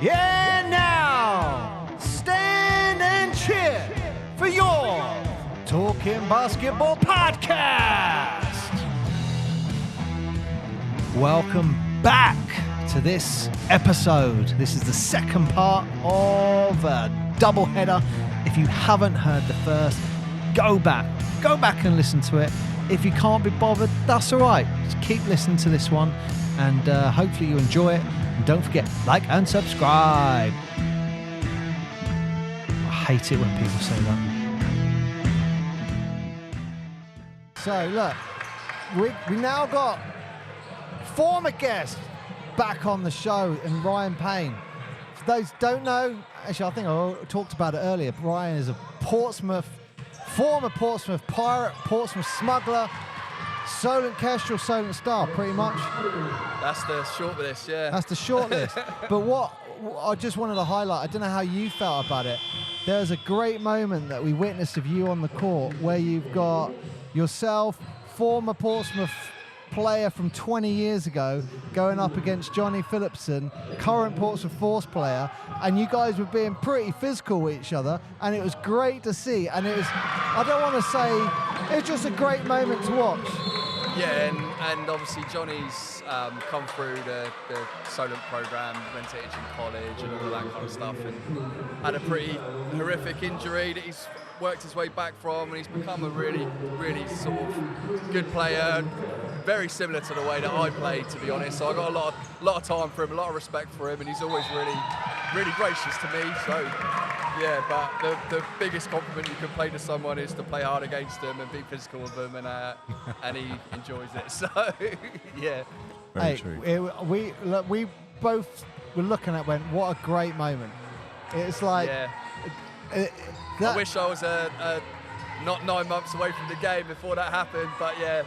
Yeah, now stand and cheer for your Talking Basketball podcast. Welcome back to this episode. This is the second part of a doubleheader. If you haven't heard the first, go back and listen to it. If you can't be bothered, that's all right. Just keep listening to this one, and hopefully you enjoy it. And don't forget, like and subscribe. I hate it when people say that. So look, we now got former guest back on the show, and Ryan Payne. For those who don't know, actually I think I talked about it earlier, Ryan is a former Portsmouth pirate, Portsmouth smuggler, Solent Kestrel, Solent Star, pretty much. That's the short list, yeah. That's the short list. But what I just wanted to highlight, I don't know how you felt about it. There was a great moment that we witnessed of you on the court where you've got yourself, former Portsmouth player from 20 years ago, going up against Johnny Phillipson, current Portsmouth Force player, and you guys were being pretty physical with each other, and it was great to see. And it was, I don't want to say, it was just a great moment to watch. Yeah, and obviously Johnny's come through the Solent program, went to Itchen College and all that kind of stuff, and had a pretty horrific injury that he's worked his way back from, and he's become a really, really sort of good player, very similar to the way that I played, to be honest. So I got a lot of time for him, a lot of respect for him, and he's always really, really gracious to me. So yeah, but the biggest compliment you can play to someone is to play hard against them and be physical with them, and he enjoys it. So yeah. Very true. We both were looking at went, what a great moment. It's like, yeah. I wish I was not 9 months away from the game before that happened, but yeah,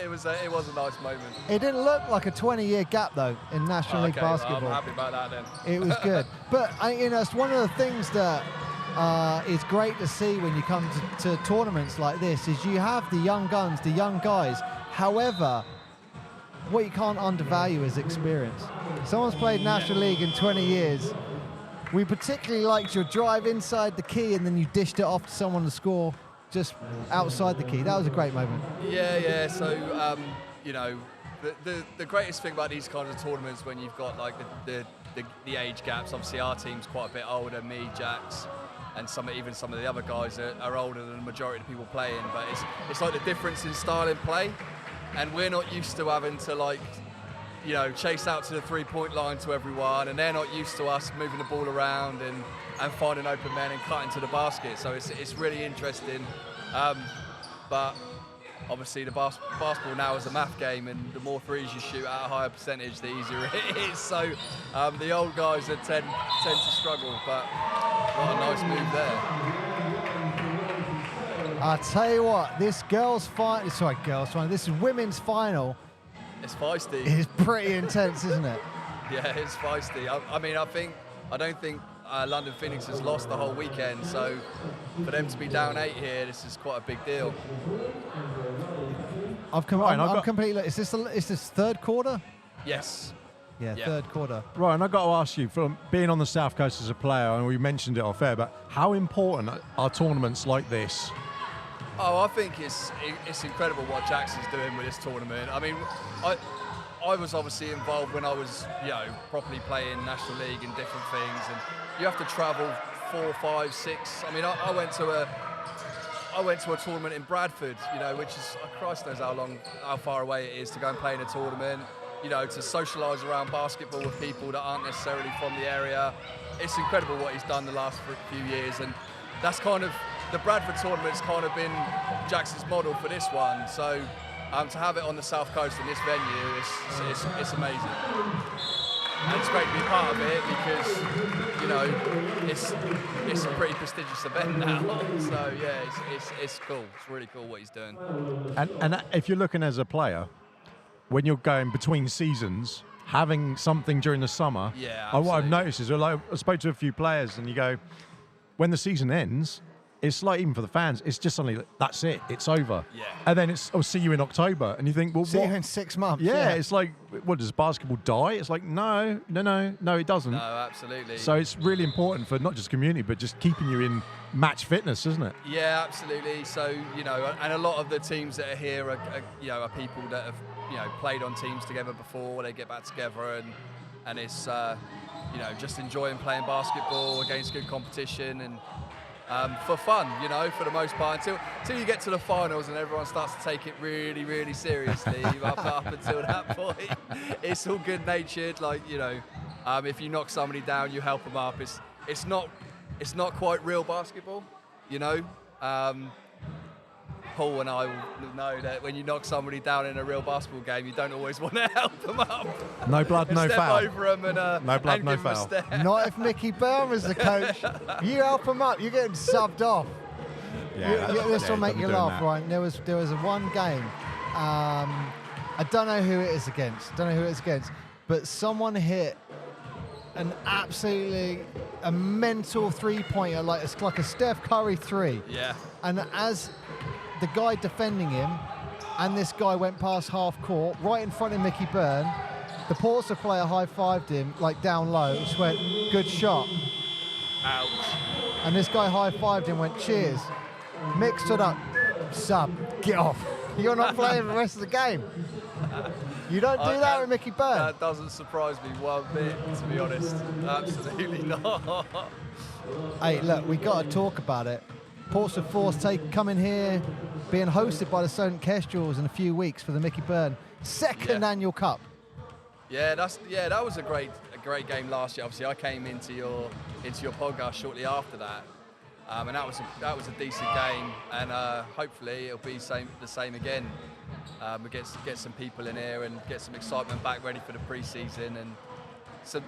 it was a nice moment. It didn't look like a 20-year gap though in National League basketball. I'm happy about that then. It was good, but it's one of the things that is great to see when you come to tournaments like this is you have the young guns, the young guys. However, what you can't undervalue is experience. Someone's played National League in 20 years. We particularly liked your drive inside the key and then you dished it off to someone to score just outside the key. That was a great moment. Yeah. So, the greatest thing about these kinds of tournaments when you've got like the age gaps, obviously our team's quite a bit older, me, Jax, and even some of the other guys are older than the majority of the people playing, but it's like the difference in style in play, and we're not used to having to chase out to the three-point line to everyone, and they're not used to us moving the ball around and finding open men and cutting to the basket. So it's really interesting. But obviously the basketball now is a math game, and the more threes you shoot at a higher percentage, the easier it is. So the old guys that tend to struggle, but what a nice move there. I'll tell you what, this women's final. It's feisty. It's pretty intense, isn't it? Yeah, it's feisty. I don't think London Phoenix has lost the whole weekend, so for them to be down 8 here, this is quite a big deal. I'm completely. Is this third quarter? Yes. Yeah, third quarter. Right, and I've got to ask you, from being on the South Coast as a player, and we mentioned it off air, but how important are tournaments like this? Oh, I think it's incredible what Jackson's doing with this tournament. I mean, I was obviously involved when I was, properly playing National League and different things, and you have to travel 4, 5, 6. I mean, I went to a tournament in Bradford, which is, Christ knows how far away it is to go and play in a tournament, to socialise around basketball with people that aren't necessarily from the area. It's incredible what he's done the last few years, and that's kind of, the Bradford tournament's kind of been Jackson's model for this one. So to have it on the South Coast in this venue, it's amazing. And it's great to be part of it because, it's a pretty prestigious event now. So yeah, it's cool. It's really cool what he's doing. And if you're looking as a player, when you're going between seasons, having something during the summer, yeah, what I've noticed is, I spoke to a few players, and you go, when the season ends, it's like, even for the fans, it's just suddenly, that's it, it's over. Yeah. And then it's, I'll see you in October. And you think, well, See what? you in 6 months. Yeah, it's like, what, does basketball die? It's like, no, it doesn't. No, absolutely. So it's really important for not just community, but just keeping you in match fitness, isn't it? Yeah, absolutely. So, you know, and a lot of the teams that are here are people that have, played on teams together before. They get back together and it's, just enjoying playing basketball against good competition and for fun, for the most part, until you get to the finals and everyone starts to take it really, really seriously. up until that point, it's all good-natured. Like, if you knock somebody down, you help them up. It's not quite real basketball, Paul and I will know that when you knock somebody down in a real basketball game, you don't always want to help them up. No blood, no foul. Step over them and no blood, and no give them a foul. stare. Not if Mickey Byrne was the coach. You help him up, you're getting subbed off. This will make you laugh, right? There was one game. I don't know who it is against. But someone hit an absolutely a mental three-pointer, like it's like a Steph Curry three. Yeah. And as the guy defending him and this guy went past half court, right in front of Mickey Byrne, the Portsmouth player high-fived him, like down low, just went, good shot. Ouch. And this guy high-fived him, went, cheers. Mick stood up, sub, get off. You're not playing the rest of the game. You don't do that with Mickey Byrne. That doesn't surprise me one bit, to be honest. Absolutely not. Hey, look, we got to talk about it. Portsmouth Force coming here, being hosted by the Solent Kestrels in a few weeks for the Mickey Byrne second annual cup. Yeah, that was a great game last year. Obviously, I came into your podcast shortly after that, and that was a decent game. And hopefully, it'll be the same again. We get some people in here and get some excitement back, ready for the pre-season, and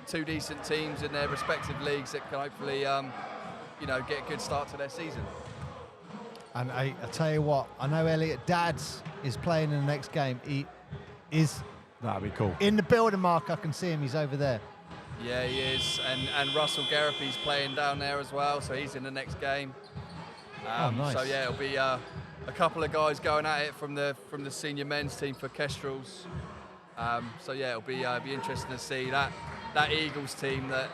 two decent teams in their respective leagues that can hopefully get a good start to their season. And I tell you what, I know Elliot Dads is playing in the next game. He is That'd be cool. in the building, Mark. I can see him. He's over there. Yeah, he is. And Russell Geraghty's playing down there as well, so he's in the next game. Nice. So yeah, it'll be a couple of guys going at it from the senior men's team for Kestrels. So yeah, it'll be interesting to see that Eagles team that.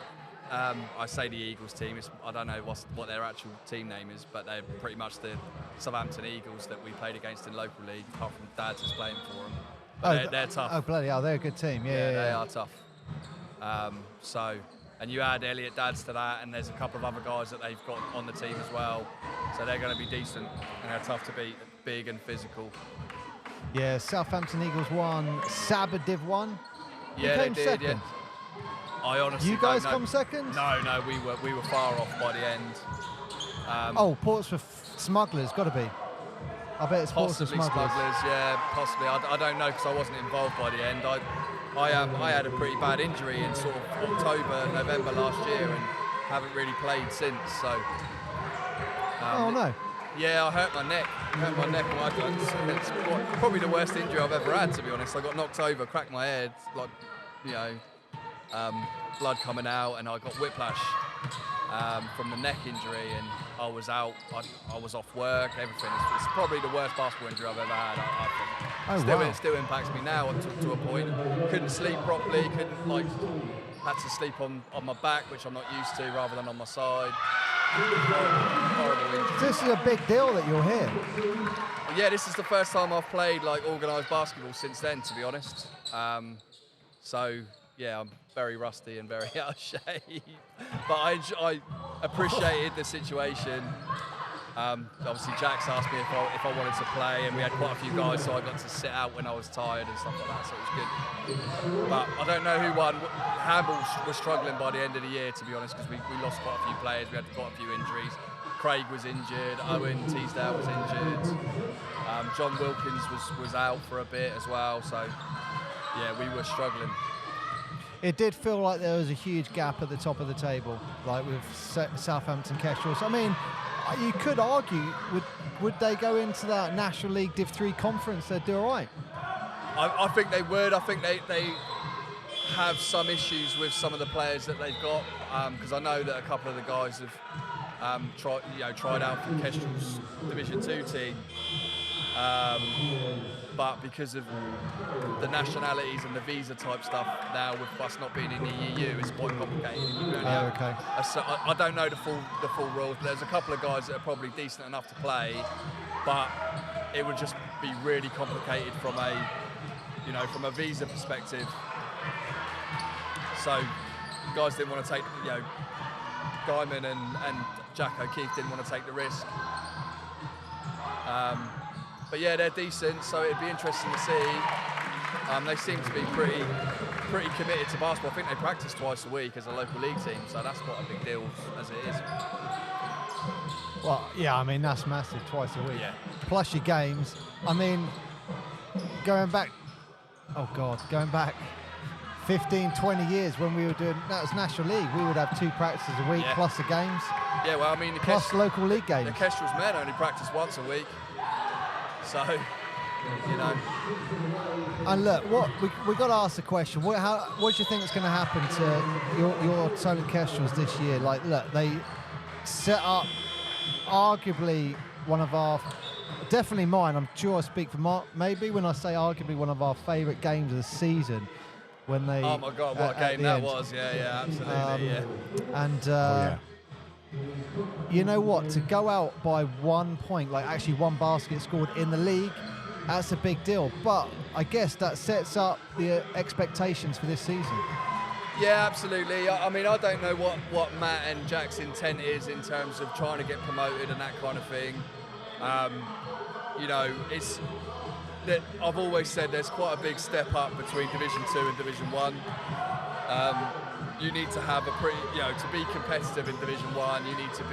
I say the Eagles team. I don't know what their actual team name is, but they're pretty much the Southampton Eagles that we played against in local league, apart from Dad's is playing for them. But they're tough. Oh, bloody hell, they're a good team. Yeah, they are tough. And you add Elliot Dads to that, and there's a couple of other guys that they've got on the team as well. So they're going to be decent, and they're tough to beat, big and physical. Yeah, Southampton Eagles won, Sabah Div won. Yeah, they did. Second? Yeah. I honestly You guys don't know. come second? No, we were far off by the end. Portsmouth Smugglers, got to be. I bet it's Portsmouth Possibly Smugglers. yeah, possibly. I don't know because I wasn't involved by the end. I had a pretty bad injury in sort of October, November last year, and haven't really played since. So. No. Yeah, I hurt my neck. It's probably the worst injury I've ever had, to be honest. I got knocked over, cracked my head, blood coming out, and I got whiplash from the neck injury, and I was out. I was off work. Everything. It's probably the worst basketball injury I've ever had. I think. It still impacts me now to a point. Couldn't sleep properly. Had to sleep on my back, which I'm not used to, rather than on my side. Horrible injury. This is a big deal that you're here. Yeah, this is the first time I've played organised basketball since then, to be honest. So yeah, I'm very rusty and very out of shape. But I appreciated the situation. Obviously, Jack's asked me if I wanted to play, and we had quite a few guys, so I got to sit out when I was tired and stuff like that, so it was good. But I don't know who won. Handball was struggling by the end of the year, to be honest, because we lost quite a few players. We had quite a few injuries. Craig was injured. Owen Teasdale was injured. John Wilkins was out for a bit as well. So, yeah, we were struggling. It did feel like there was a huge gap at the top of the table, like with Southampton Kestrels. I mean, you could argue, would they go into that National League Div 3 conference, they'd do all right? I think they would. I think they have some issues with some of the players that they've got, because I know that a couple of the guys tried out for Kestrel's Division 2 team. But because of the nationalities and the visa type stuff now, with us not being in the EU, it's quite complicated. Okay. I don't know the full rules, but there's a couple of guys that are probably decent enough to play, but it would just be really complicated from a visa perspective. So guys didn't want to take, Guyman and Jack O'Keefe didn't want to take the risk. But yeah, they're decent, so it'd be interesting to see. They seem to be pretty committed to basketball. I think they practice twice a week as a local league team, so that's quite a big deal as it is. Well, yeah, I mean, that's massive, twice a week. Yeah. Plus your games. I mean, going back 15, 20 years when we were doing, that was National League, we would have 2 practices a week, plus the games. Yeah, well, I mean, plus local league games. The Kestrel's men only practice once a week. So, And look, we got to ask the question. What do you think is going to happen to your Solent Kestrels this year? Like, look, they set up arguably one of our, definitely mine. I'm sure I speak for Mark. Maybe when I say arguably one of our favourite games of the season, when they. Oh my God, what a game that was! Yeah, absolutely, yeah. And. You know what? To go out by 1 point, like actually 1 basket scored in the league, that's a big deal. But I guess that sets up the expectations for this season. Yeah, absolutely. I mean, I don't know what Matt and Jack's intent is in terms of trying to get promoted and that kind of thing. It's that I've always said there's quite a big step up between Division 2 and Division 1. You need to have to be competitive in Division 1, you need to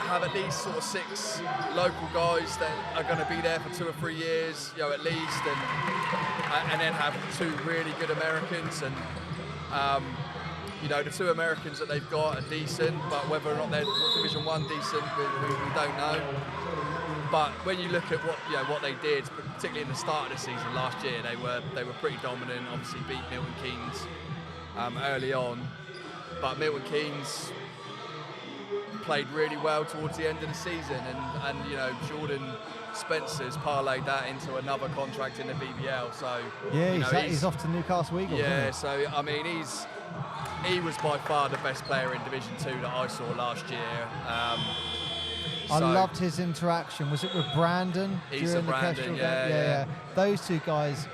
have at least sort of 6 local guys that are going to be there for 2 or 3 years, at least, and then have 2 really good Americans. And the 2 Americans that they've got are decent, but whether or not they're Division 1 decent, we don't know. But when you look at what they did, particularly in the start of the season last year, they were pretty dominant. Obviously beat Milton Keynes early on, but Milton Keynes played really well towards the end of the season, and Jordan Spencer's parlayed that into another contract in the BBL. So yeah, he's off to Newcastle Eagles. Yeah, so I mean he was by far the best player in Division 2 that I saw last year. I loved his interaction. Was it with Brandon during the Kestrel game? Yeah. Those 2 guys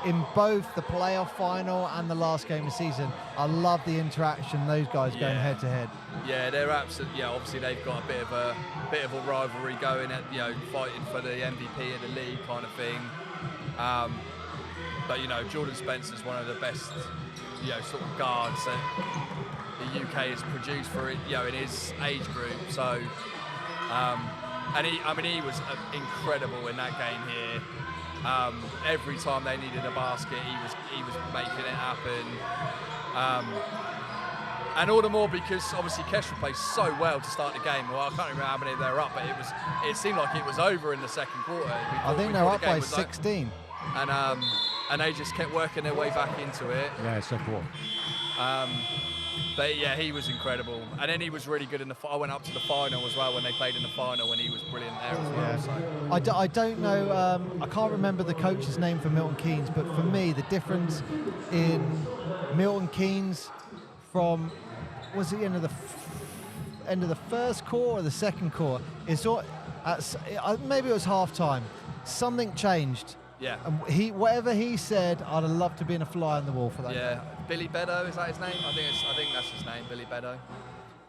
in both the playoff final and the last game of the season. I love the interaction. Those guys going head to head. Yeah, they're absolutely. Yeah, obviously they've got a bit of a rivalry going at fighting for the MVP of the league kind of thing. But Jordan Spencer's one of the best sort of guards that the UK has produced for it in his age group. So. He was incredible in that game here. Every time they needed a basket, he was making it happen. And all the more because obviously Kestrel plays so well to start the game. Well, I can't remember how many they were up, but it seemed like it was over in the second quarter. I think they're up by 16. And they just kept working their way back into it. Yeah, second quarter. But yeah, he was incredible, and then he was really good in the. I went up to the final as well when they played in the final, and he was brilliant there as well. Yeah. So. I don't know. I can't remember the coach's name for Milton Keynes, but for me, the difference in Milton Keynes from was it the end of the first quarter or the second quarter is maybe it was half time. Something changed. Yeah. And whatever he said, I'd have loved to be in a fly on the wall for that. Yeah. Billy Beddoe, is that his name? I think that's his name, Billy Beddoe.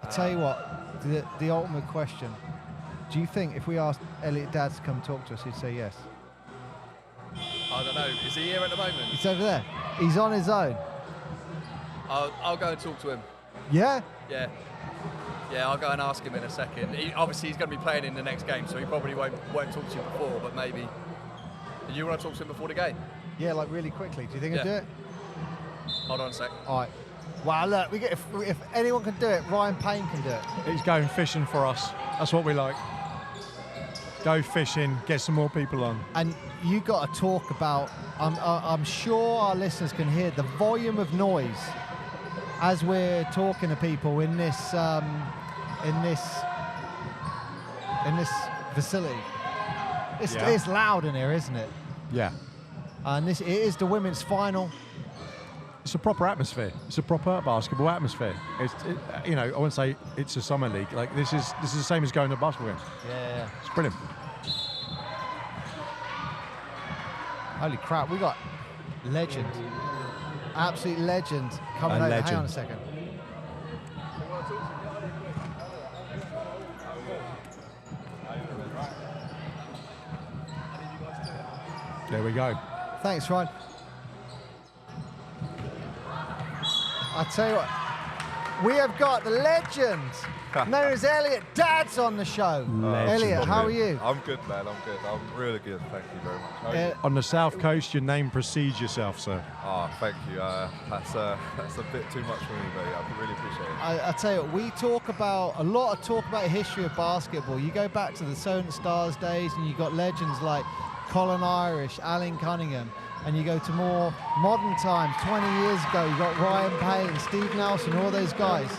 I tell you what, the ultimate question: do you think if we asked Elliot Dads to come talk to us, he'd say yes? I don't know. Is he here at the moment? He's over there. He's on his own. I'll go and talk to him. Yeah. Yeah. Yeah, I'll go and ask him in a second. Obviously, he's going to be playing in the next game, so he probably won't talk to you before, but maybe. Do you want to talk to him before the game? Yeah, like really quickly. Do you think he'll do it? Hold on a sec. All right. Wow, look, if anyone can do it, Ryan Payne can do it. He's going fishing for us. That's what we like. Go fishing, get some more people on. And you got to talk about, I'm sure our listeners can hear the volume of noise as we're talking to people in this in this facility. Yeah. It's loud in here, isn't it? Yeah. And it is the women's final. It's a proper atmosphere. It's a proper basketball atmosphere. I wouldn't say it's a summer league. Like this is the same as going to a basketball game. Yeah. It's brilliant. Holy crap, we got legend. Absolute legend coming over. Hang on a second. There we go. Thanks, Ryan. I tell you what, we have got the legend known as Elliot Dad's on the show. Elliot, how are you? I'm good, man. I'm good. I'm really good. Thank you very much. How are you? On the South Coast, your name precedes yourself, sir. Oh, thank you. That's a bit too much for me, but yeah, I really appreciate it. I tell you what, we talk about a lot of the history of basketball. You go back to the Solent Stars days, and you got legends like Colin Irish, Alan Cunningham, and you go to more modern times, 20 years ago, you got Ryan Payne, Steve Nelson, all those guys.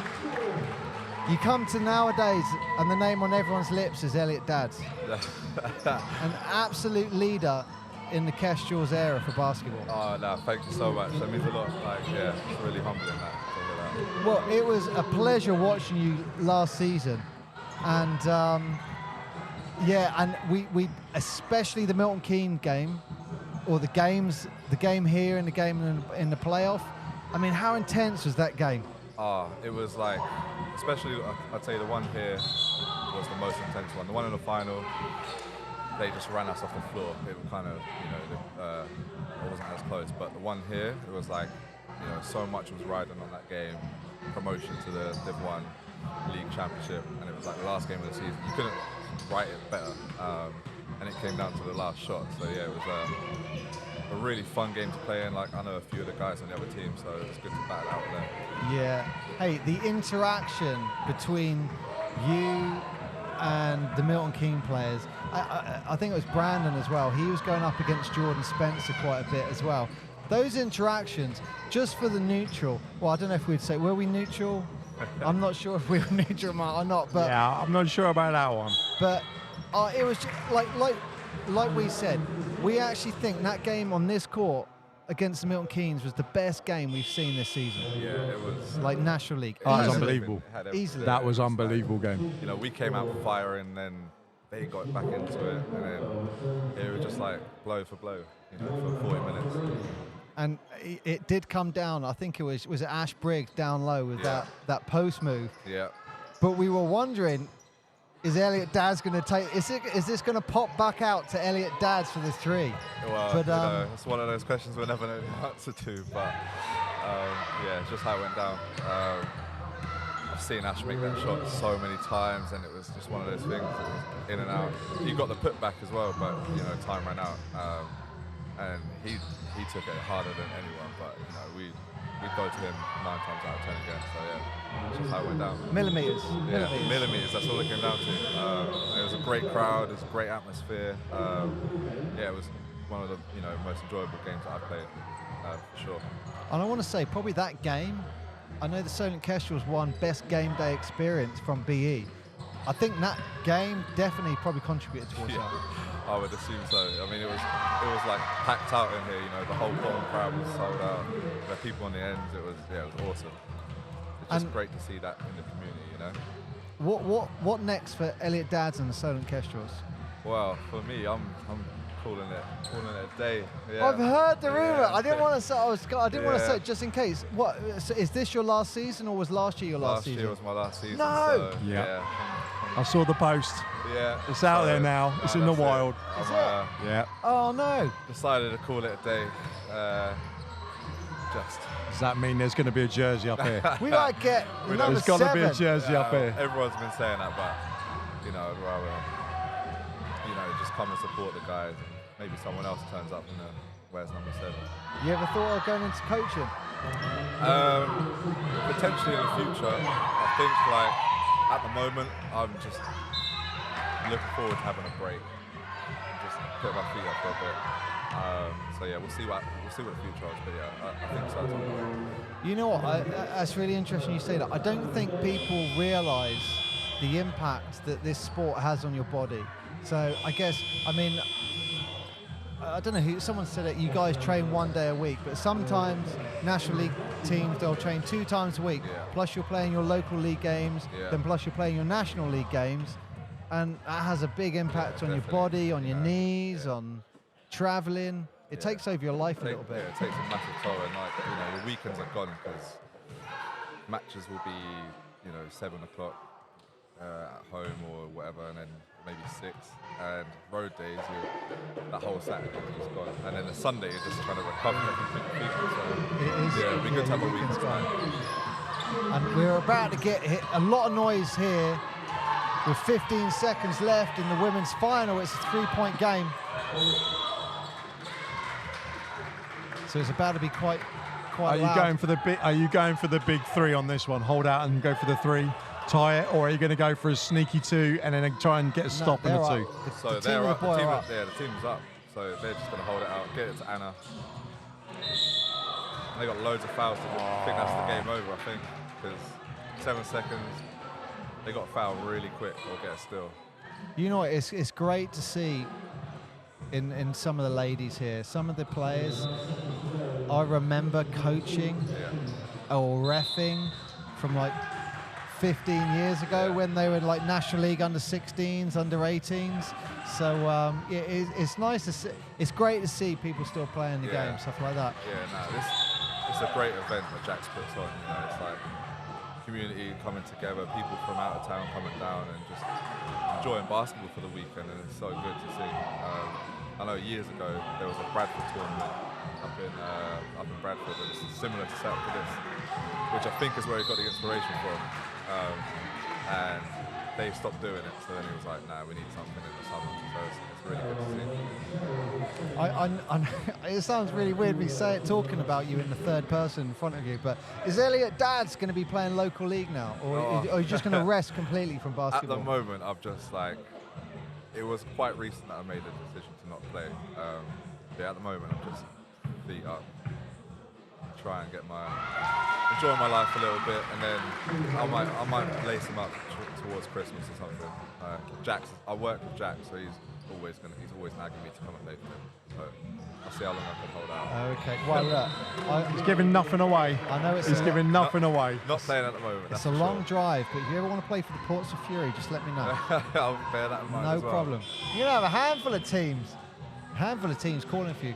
You come to nowadays, and the name on everyone's lips is Elliot Dad's. An absolute leader in the Kestrels era for basketball. Oh, no, thank you so much. That means a lot. It's really humbling that. To hear that. Well, it was a pleasure watching you last season. And, and we especially the Milton Keynes game, or the game here and the game in the playoff. I mean, how intense was that game? It was like, especially I'd say the one here was the most intense one. The one in the final, they just ran us off the floor. It was kind of, it wasn't as close. But the one here, it was like, so much was riding on that game. Promotion to the Div 1 League Championship, and it was like the last game of the season. You couldn't write it better. And it came down to the last shot. So yeah, it was a really fun game to play in. Like, I know a few of the guys on the other team, so it was good to battle out with them. Yeah. Hey, the interaction between you and the Milton Keynes players, I think it was Brandon as well. He was going up against Jordan Spencer quite a bit as well. Those interactions, just for the neutral, well, I don't know if we'd say, were we neutral? I'm not sure if we were neutral or not, but yeah, I'm not sure about that one. But it was just, like we said, we actually think that game on this court against the Milton Keynes was the best game we've seen this season. Yeah, it was. Like National League. Oh, it was Easily. unbelievable. Easily. That was unbelievable game. We came out firing, then they got back into it, and then it was just like blow for blow, for 40 minutes. And it did come down. I think it was it Ash Briggs down low with that post move. Yeah. But we were wondering, is Elliot Dad's going to take? Is this going to pop back out to Elliot Dad's for the three? Well, but it's one of those questions we'll never know the answer to. But it's just how it went down. I've seen Ash make that shot so many times, and it was just one of those things. It was in and out. He got the putback as well, but time ran out, and he took it harder than anyone. But we'd go to him 9 times out of 10 again. So yeah, it's just how it went down. Millimeters. Yeah, millimeters. That's all it came down to. It was a great crowd. It was a great atmosphere. It was one of the most enjoyable games that I've played, for sure. And I want to say, probably that game, I know the Solent Kestrels won Best Game Day Experience from BE. I think that game definitely probably contributed towards that. I would assume so. I mean, it was like packed out in here. The whole bottom crowd was sold out. The people on the ends, it was awesome. It's just great to see that in the community. What next for Elliot Dad's and the Solent Kestrels? Well, for me, I'm calling it a day. Yeah. I've heard the rumor. Yeah. I didn't want to say. I didn't want to say it just in case. What? So is this your last season, or was last year your last season? Last year was my last season. No. So, yeah. I saw the post. Yeah. It's out there now. It's in the wild. Is it? Yeah. Oh no. Decided to call it a day. Does that mean there's going to be a jersey up here? We might get number There's got to be a 7. jersey up here. Everyone's been saying that, but I'd rather just come and support the guys. Maybe someone else turns up and wears number 7. You ever thought of going into coaching? Potentially in the future. I think at the moment I'm just looking forward to having a break and just put my feet up for a bit. We'll see what the future holds. But I think so. You know what? That's really interesting you say that. I don't think people realise the impact that this sport has on your body. So I guess, I mean, I don't know who, someone said it, you guys train 1 day a week, but sometimes National League teams, they'll train 2 times a week, plus you're playing your local league games, then plus you're playing your National League games, and that has a big impact on your body, on your knees, on traveling. It takes over your life a little bit. Yeah, it takes a massive toll, and like, you know, your weekends are gone because matches will be, you know, 7 o'clock at home or whatever, and then maybe 6, and road days, that whole Saturday is just gone, and then the Sunday you're just trying to recover from the so it is, it'd be good to have a weekend tonight. And we're about to get hit a lot of noise here with 15 seconds left in the women's final. It's a 3-point game. So it's about to be quite Are loud. you going for the big? Are you going for the big 3 on this one? Hold out and go for the 3, tie it, or are you going to go for a sneaky 2 and then try and get a stop in the 2? So they're up. The team's up. So they're just going to hold it out, get it to Anna. And they got loads of fouls to do. I think that's the game over. I think because 7 seconds, they got fouled really quick or get a steal. You know, it's great to see in some of the ladies here, some of the players I remember coaching or reffing from like 15 years ago when they were like National League under 16s, under 18s. So it's nice to see. It's great to see people still playing the game, stuff like that. Yeah, no, it's a great event that Jack's puts on. You know, it's like community coming together, people from out of town coming down and just enjoying basketball for the weekend, and it's so good to see. I know years ago there was a Bradford tournament up in Bradford, and it's similar to this, which I think is where he got the inspiration from. And they stopped doing it, so then he was like, "Nah, we need something in the summer." So it's really good to see. It sounds really weird me talking about you in the third person in front of you, but is Elliot Dad's going to be playing local league now, or are you just going to rest completely from basketball? At the moment, I'm just like, it was quite recent that I made the decision to not play. At the moment, I'm just feet up, try and enjoy my life a little bit, and then I might lace him up towards Christmas or something. I work with Jack, so he's always nagging me to come and play for him. So I'll see how long I can hold out. Okay. Well, look, he's giving nothing away. I know he's giving nothing away. Not playing at the moment. It's a long drive, but if you ever want to play for the Portsmouth Fury, just let me know. I'll bear that in mind. No as well. problem. You have a handful of teams calling for you.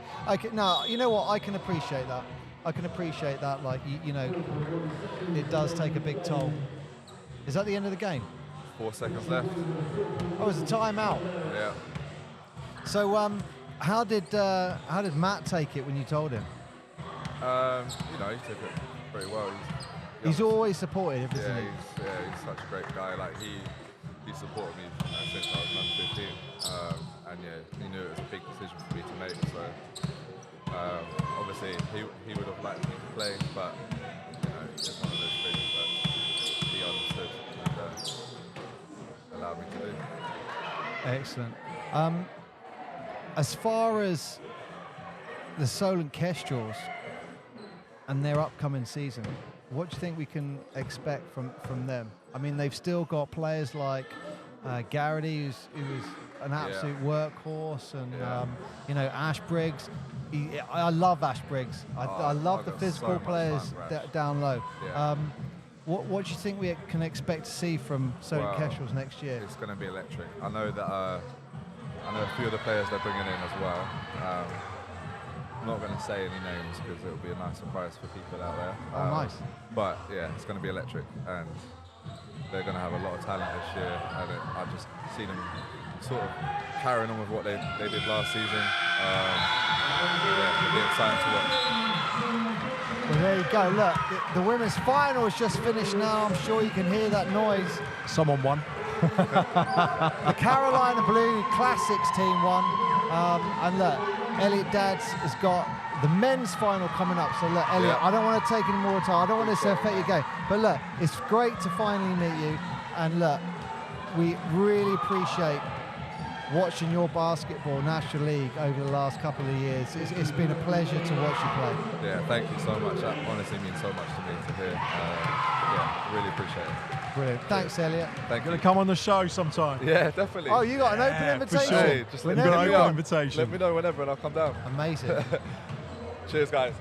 No, you know what? I can appreciate that. Like you know, it does take a big toll. Is that the end of the game? 4 seconds left. Oh, it's a timeout. Yeah. So, how did Matt take it when you told him? You know, he took it very well. He's always supportive, isn't he? He's such a great guy. Like he supported me since I was number 15, and he knew it was a big decision for me to make. So obviously he would have liked me to play, but you know, it's one of those things that he understood and allowed me to do. Excellent. As far as the Solent Kestrels and their upcoming season, what do you think we can expect from them? I mean, they've still got players like Garrity, who was an absolute workhorse, and you know, Ash Briggs. I love Ash Briggs. I love the physical players down low. Yeah. What do you think we can expect to see from Solent Kestrels next year? It's going to be electric. I know that. I know a few of the players they're bringing in as well. I'm not going to say any names because it'll be a nice surprise for people out there. Oh, nice. But yeah, it's going to be electric, and they're going to have a lot of talent this year. And I just see them sort of carrying on with what they did last season. It'll be exciting to watch. Well, there you go. Look, the women's final has just finished now. I'm sure you can hear that noise. Someone won. The Carolina Blue Classics team won. And look, Elliot Dadds has got the men's final coming up. So look, Elliot, I don't want to take any more time. I don't want this to affect your game. But look, it's great to finally meet you. And look, we really appreciate watching your basketball National League over the last couple of years. It's been a pleasure to watch you play. Yeah, thank you so much. That honestly means so much to me to hear. Really appreciate it. Brilliant. Thanks, Elliot. Thank Gonna you. come on the show sometime. Yeah, definitely. Oh, you got an open Yeah, for invitation. sure. Hey, just let me We've got Whenever an you open want. invitation. Let me know whenever and I'll come down. Amazing. Cheers, guys.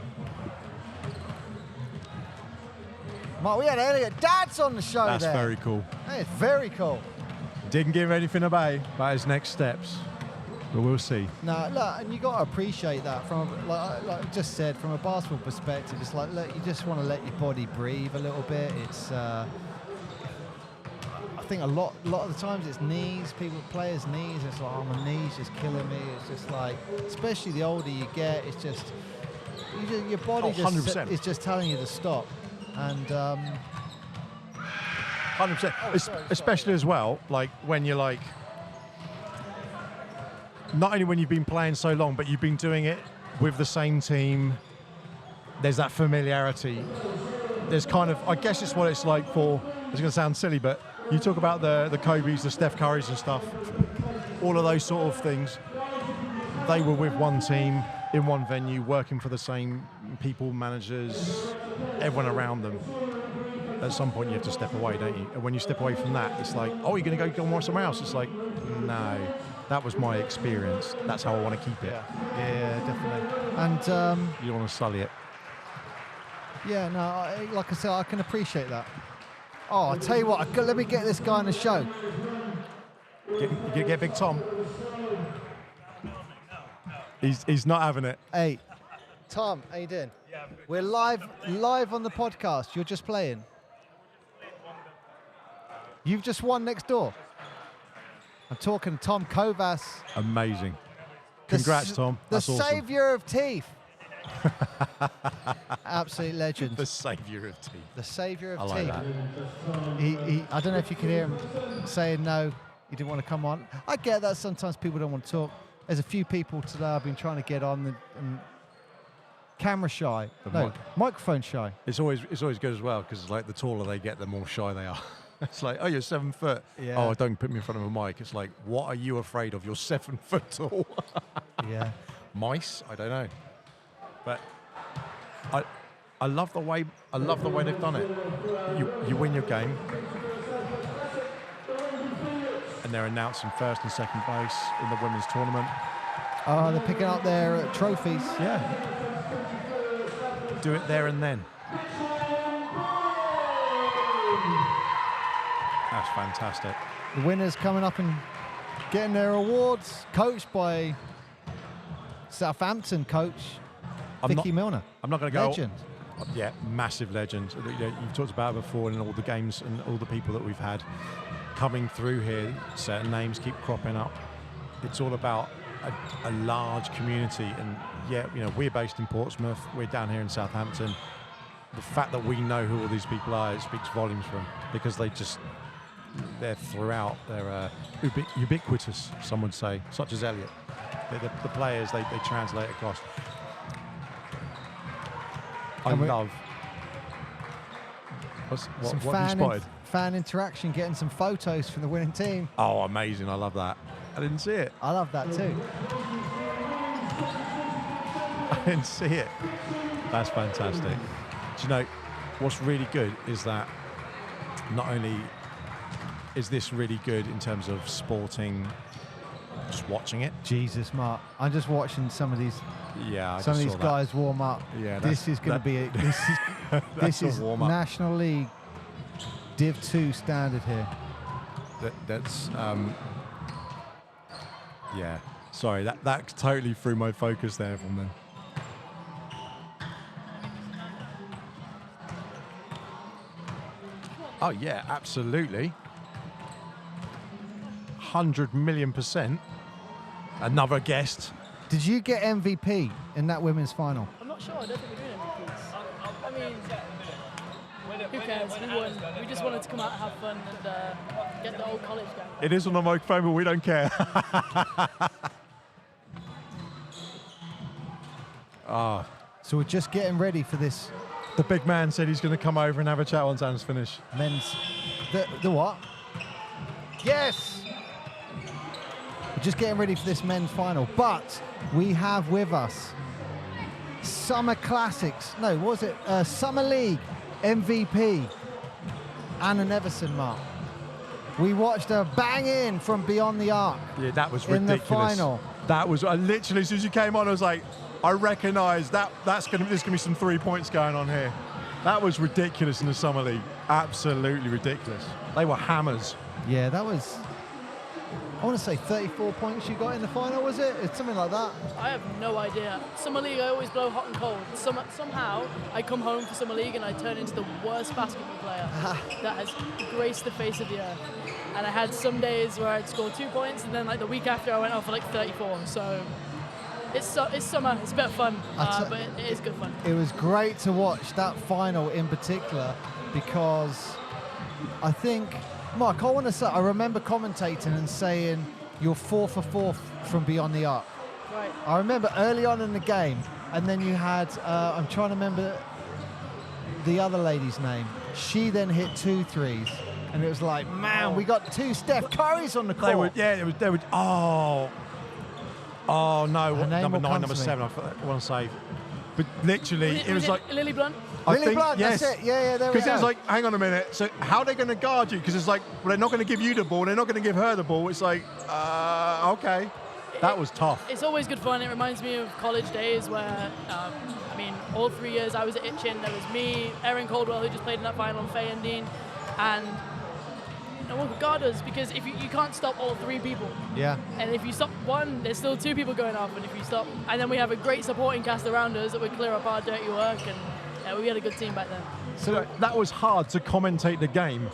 Mark, we had Elliot Dad's on the show That's there. very cool. That is very cool. Didn't give anything away about his next steps, but we'll see. No, look, and you got to appreciate that from, like I just said, from a basketball perspective. It's like, look, you just want to let your body breathe a little bit. It's, I think a lot of the times it's knees, players' knees. It's like, oh, my knees just killing me. It's just like, especially the older you get, it's just, your body 100%. is just telling you to stop. And 100%. Especially as well, like when you're like, not only when you've been playing so long, but you've been doing it with the same team. There's that familiarity. There's kind of, I guess it's what it's like for, it's going to sound silly, but you talk about the Kobe's, the Steph Curry's and stuff, all of those sort of things. They were with one team in one venue, working for the same people, managers, everyone around them. At some point you have to step away, don't you? And when you step away from that, it's like, oh, you're going to go more somewhere else. It's like, no, that was my experience. That's how I want to keep it. yeah, definitely. And You don't want to sully it. yeah, no, like I said, I can appreciate that. Oh, I'll tell you what, let me get this guy on the show. Get Big Tom. He's not having it. Hey, Tom, how you doing? Yeah, we're live on the podcast. You're just playing. You've just won next door. I'm talking Tom Kovas. Amazing. Congrats, Tom. That's the awesome. saviour of teeth. Absolute legend. The saviour of teeth. The saviour of I like teeth. that. He, I don't know if you can hear him saying no, he didn't want to come on. I get that sometimes people don't want to talk. There's a few people today I've been trying to get on and camera shy. No, microphone shy. It's always good as well because like the taller they get, the more shy they are. It's like, oh, you're 7 foot. Yeah. Oh, don't put me in front of a mic. It's like, what are you afraid of? You're 7 foot tall. Yeah. Mice? I don't know. But I love the way they've done it. You win your game, and they're announcing first and second place in the women's tournament. Oh, they're picking up their trophies. Yeah. Do it there and then. That's fantastic. The winners coming up and getting their awards, coached by Southampton coach Vicky Milner. I'm not going to go. Legend. Yeah, massive legend. You've talked about it before in all the games and all the people that we've had coming through here. Certain names keep cropping up. It's all about a large community, and yeah, we're based in Portsmouth. We're down here in Southampton. The fact that we know who all these people are, it speaks volumes for them because they're throughout. They're ubiquitous, some would say, such as Elliot. The players, they translate across. I love. What have you spotted? Fan interaction, getting some photos from the winning team. Oh, amazing. I love that. I didn't see it. I love that too. I didn't see it. That's fantastic. Do you know, what's really good is that not only is this really good in terms of sporting, just watching it. Jesus, Mark. I'm just watching some of these some of these guys warm up. Yeah, this is going to be this is National League Div 2 standard here. That's yeah. Sorry, that totally threw my focus there from them. Oh yeah, absolutely. 100 million%. Another guest. Did you get MVP in that women's final? I'm not sure. I don't think we're doing MVPs. I mean, who cares? We won. We just wanted to come out and have fun and get the old college gang. It is on the microphone, but we don't care. So we're just getting ready for this The big man said he's going to come over and have a chat once Anne's finished. men's... The what? Yes! We're just getting ready for this men's final, but we have with us Summer Classics. No, what was it? Summer League MVP Anna Neverson, Mark. We watched her bang in from beyond the arc. Yeah, that was in ridiculous. the final. That was literally, as soon as you came on, I was like, I recognise there's going to be some 3 points going on here. That was ridiculous in the Summer League. Absolutely ridiculous. They were hammers. Yeah, that was, I want to say 34 points you got in the final, was it? It's something like that. I have no idea. Summer League, I always blow hot and cold. Somehow, I come home for Summer League and I turn into the worst basketball player that has graced the face of the earth. And I had some days where I'd score 2 points, and then like the week after I went off for like 34. So it's summer, it's a bit of fun, but it is good fun. It was great to watch that final in particular because I think, Mark, I want to say, I remember commentating and saying you're 4 for 4 from beyond the arc. Right. I remember early on in the game, and then you had, I'm trying to remember the other lady's name. She then hit 2 threes, and it was like, man, we got 2 Steph Currys on the court. They would, oh no, Her name number will 9, come number to me. 7, I want to say. But literally, it was like, Lily Blunt. Lily Blunt, that's it. Yeah, there we Because go. it was like, hang on a minute. So how are they going to guard you? Because it's like, well, they're not going to give you the ball. They're not going to give her the ball. It's like, okay. That was tough. It's always good fun. It reminds me of college days where, I mean, all 3 years I was at Itchin. There was me, Erin Caldwell, who just played in that final, and Faye and Dean. And no one could guard us because if you can't stop all 3 people. Yeah. And if you stop one, there's still 2 people going off. And if you stop, and then we have a great supporting cast around us that would clear up our dirty work. And we had a good team back then. So that was hard to commentate the game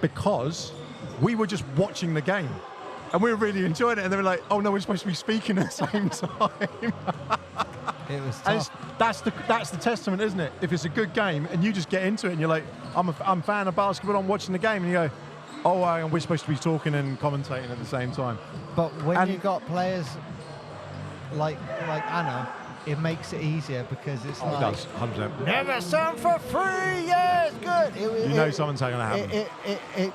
because we were just watching the game. And we were really enjoying it. And they were like, oh no, we're supposed to be speaking at the same time. It was And tough. that's the testament, isn't it? If it's a good game and you just get into it and you're like, I'm a fan of basketball, I'm watching the game, and you go, oh, and we're supposed to be talking and commentating at the same time. But when you got players like Anna, it makes it easier because it's It like, does, 100%. never sell for free, yeah, it's good. You know something's going to happen. It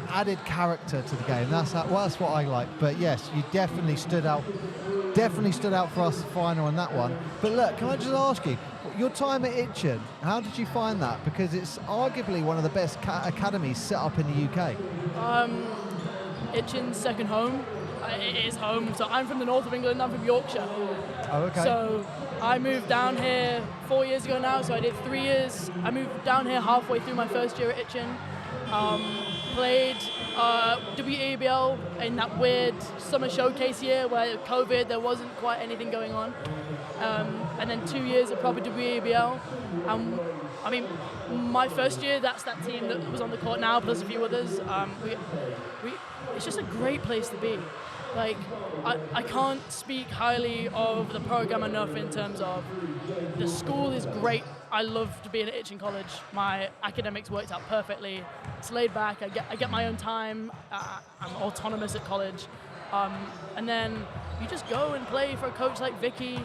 added character to the game. That's what I like. But yes, you definitely stood out for us the final on that one. But look, can I just ask you, your time at Itchen, how did you find that? Because it's arguably one of the best academies set up in the UK. Itchin's second home. It is home. So I'm from the north of England. I'm from Yorkshire. Oh, okay. So I moved down here 4 years ago now. So I did 3 years. I moved down here halfway through my first year at Itchen. Played WBL in that weird summer showcase year where COVID, there wasn't quite anything going on. And then 2 years of proper WBL. I mean, my first year, that's that team that was on the court now, plus a few others. It's just a great place to be. Like, I can't speak highly of the program enough in terms of the school is great. I loved being at Itchen College. My academics worked out perfectly. It's laid back. I get my own time. I'm autonomous at college. And then you just go and play for a coach like Vicky,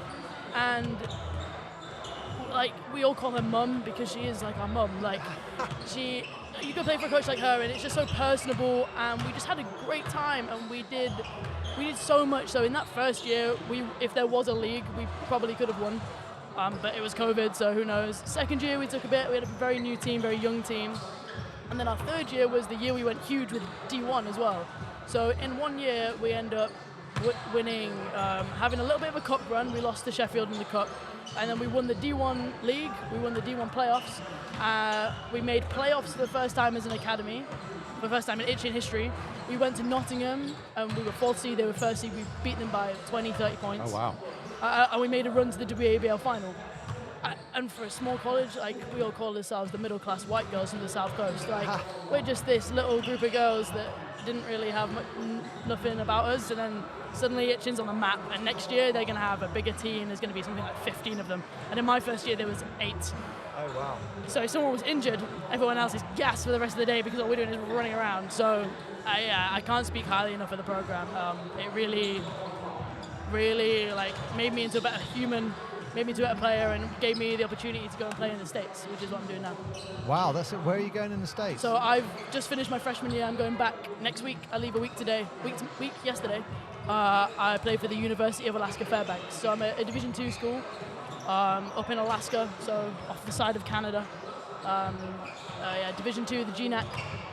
and like we all call her Mum because she is like our mum. Like you can play for a coach like her, and it's just so personable. And we just had a great time, and we did so much. So in that first year, if there was a league, we probably could have won. But it was COVID, so who knows. Second year, we took a bit. We had a very new team, very young team. And then our third year was the year we went huge with D1 as well. So in 1 year, we end up winning, having a little bit of a cup run. We lost to Sheffield in the cup. And then we won the D1 league. We won the D1 playoffs. We made playoffs for the first time as an academy, for the first time in Itchen history. We went to Nottingham, and we were 4th seed, they were 1st seed. We beat them by 20, 30 points. Oh, wow. And we made a run to the WBL final. And for a small college, like, we all call ourselves the middle-class white girls from the South Coast. Like, we're just this little group of girls that didn't really have nothing about us, and then suddenly Itchen's on the map, and next year they're going to have a bigger team. There's going to be something like 15 of them. And in my first year, there was 8. Oh, wow. So if someone was injured, everyone else is gassed for the rest of the day because all we're doing is running around. So I can't speak highly enough of the program. It really like made me into a better human, made me into a better player, and gave me the opportunity to go and play in the States, which is what I'm doing now. Wow, that's it. Where are you going in the States? So I've just finished my freshman year. I'm going back next week. I leave a week yesterday. I play for the University of Alaska Fairbanks. So I'm at a Division II school up in Alaska, so off the side of Canada. Division 2, the GNAC.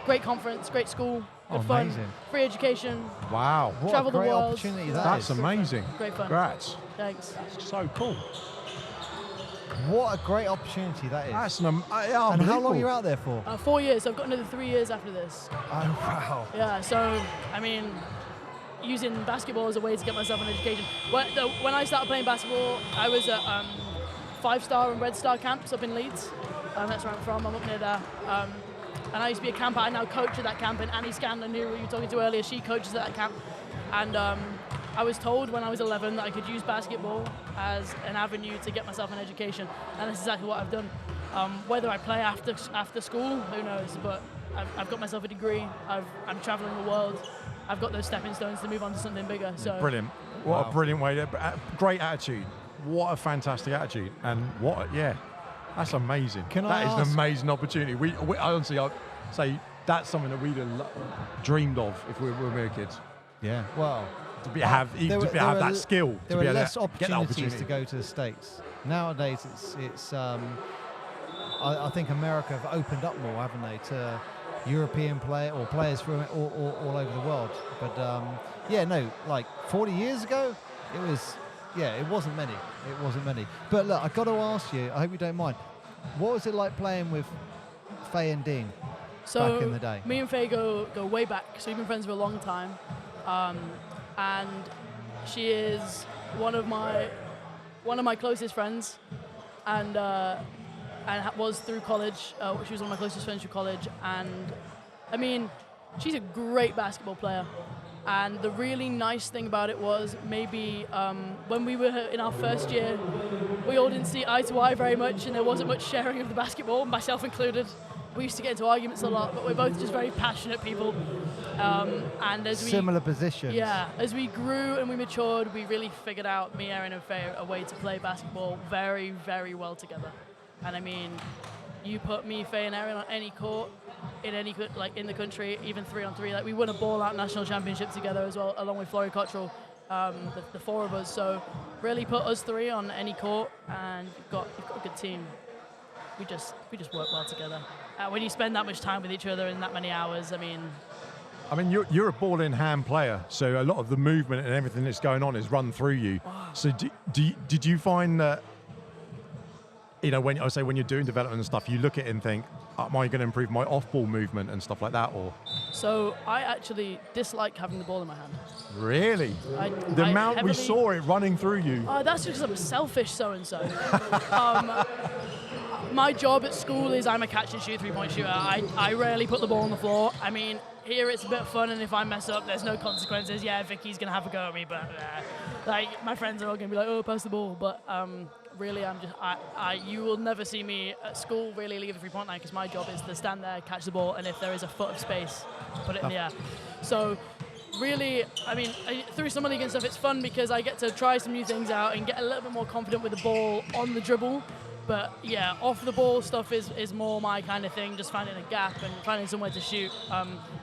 Great conference, great school, good fun, amazing. free education. Wow. What Travel a the great world. opportunity That's is. amazing. Great fun. Congrats. Thanks. So cool. What a great opportunity that is. That's and how long are you out there for? 4 years, so I've got another 3 years after this. Oh, wow. Yeah, so, I mean, using basketball as a way to get myself an education. When I started playing basketball, I was at 5-star and Red Star camps up in Leeds. That's where I'm from, I'm up near there. And I used to be a camper, I now coach at that camp, and Annie Scanlon, who you were talking to earlier, she coaches at that camp. And I was told when I was 11 that I could use basketball as an avenue to get myself an education, and that's exactly what I've done. Whether I play after school, who knows, but I've got myself a degree, I'm traveling the world, I've got those stepping stones to move on to something bigger. So Brilliant. What a brilliant way. Great attitude. What a fantastic attitude. And that's amazing. That is an amazing opportunity. We honestly, I'd say that's something that we'd have dreamed of if we were kids. Yeah. Well, To have that skill. There to be were able less to get that opportunities to go to the States. Nowadays, it's I think America have opened up more, haven't they, to European players from all over the world. But like 40 years ago, it wasn't many. It wasn't many. But look, I've got to ask you, I hope you don't mind, what was it like playing with Faye and Dean back in the day? Me and Faye go way back, so we've been friends for a long time. And she is one of my closest friends, and was through college. She was one of my closest friends through college, and I mean, she's a great basketball player. And the really nice thing about it was maybe when we were in our first year, we all didn't see eye to eye very much, and there wasn't much sharing of the basketball, myself included. We used to get into arguments a lot, but we're both just very passionate people. And as similar positions. Yeah, as we grew and we matured, we really figured out, me, Aaron, and Faye, a way to play basketball very, very well together. And I mean, you put me, Faye, and Aaron on any court, in the country, even 3-on-3. Like, we won a ball-out national championship together as well, along with Florrie Cottrell, the four of us. So really put us three on any court, and you've got a good team. We just work well together. When you spend that much time with each other in that many hours, I mean, you're a ball-in-hand player, so a lot of the movement and everything that's going on is run through you. So did you find that, when you're doing development and stuff, you look at it and think, am I going to improve my off-ball movement and stuff like that? Or so I actually dislike having the ball in my hand. Really? The amount we saw it running through you. That's because I'm a selfish so-and-so. My job at school is I'm a catch-and-shoot three-point shooter. I rarely put the ball on the floor. I mean, here it's a bit of fun, and if I mess up, there's no consequences. Yeah, Vicky's going to have a go at me, but my friends are all going to be like, oh, pass the ball. But really, you will never see me at school really leave the three-point line, because my job is to stand there, catch the ball, and if there is a foot of space, put it in the air. So really, I mean, through summer league and stuff, it's fun because I get to try some new things out and get a little bit more confident with the ball on the dribble. But yeah, off the ball stuff is more my kind of thing, just finding a gap and finding somewhere to shoot.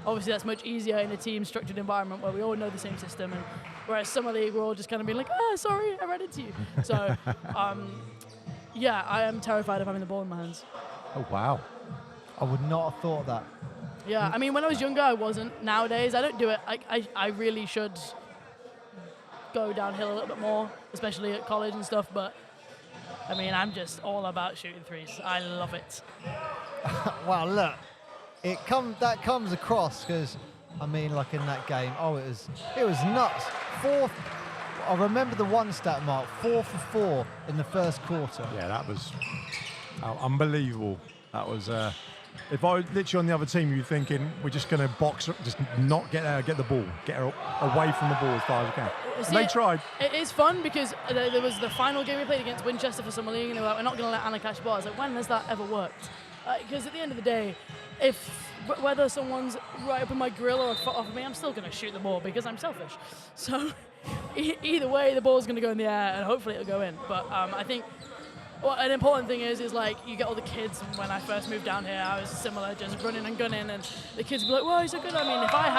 Obviously that's much easier in a team structured environment where we all know the same system, and whereas summer league we're all just kind of being like, sorry, I ran into you. So yeah, I am terrified of having the ball in my hands. Oh wow. I would not have thought that. Yeah, I mean, when I was younger I wasn't. Nowadays I don't do it. I really should go downhill a little bit more, especially at college and stuff, but I mean, I'm just all about shooting threes. I love it. Well, look, that comes across because, I mean, like in that game, it was nuts. I remember the one stat, Mark, 4 for 4 in the first quarter. Yeah, that was unbelievable. That was. If I was literally on the other team, you're thinking we're just going to box, just not get the ball, get her away from the ball as far as we can. And they tried. It is fun because there was the final game we played against Winchester for summer league, and they were like, we're not going to let Anna catch the ball. I was like, when has that ever worked? Because at the end of the day, whether someone's right up in my grill or a foot off of me, I'm still going to shoot the ball because I'm selfish. So either way, the ball's going to go in the air, and hopefully it'll go in. But I think an important thing is like you get all the kids. When I first moved down here, I was similar, just running and gunning, and the kids would be like, "Whoa, he's so good." I mean, if I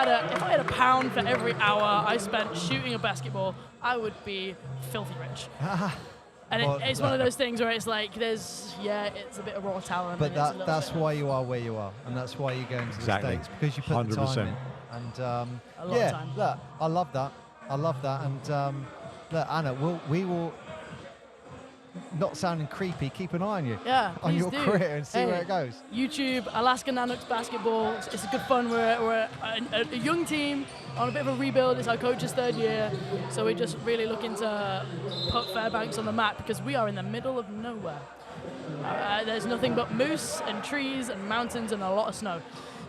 had a pound for every hour I spent shooting a basketball, I would be filthy rich. And Well, it's one of those things where it's like it's a bit of raw talent. But and that's why you are where you are, and that's why you go into Exactly. the States, because you put the time 100%. in. And A lot of time. look, I love that. And look, Anna, we will, not sounding creepy, keep an eye on you. Yeah, on please your do. career and see Hey, where it goes. YouTube, Alaska Nanuks basketball. It's a good fun. We're a young team on a bit of a rebuild. It's our coach's 3rd year, so we're just really looking to put Fairbanks on the map because we are in the middle of nowhere. There's nothing but moose and trees and mountains and a lot of snow.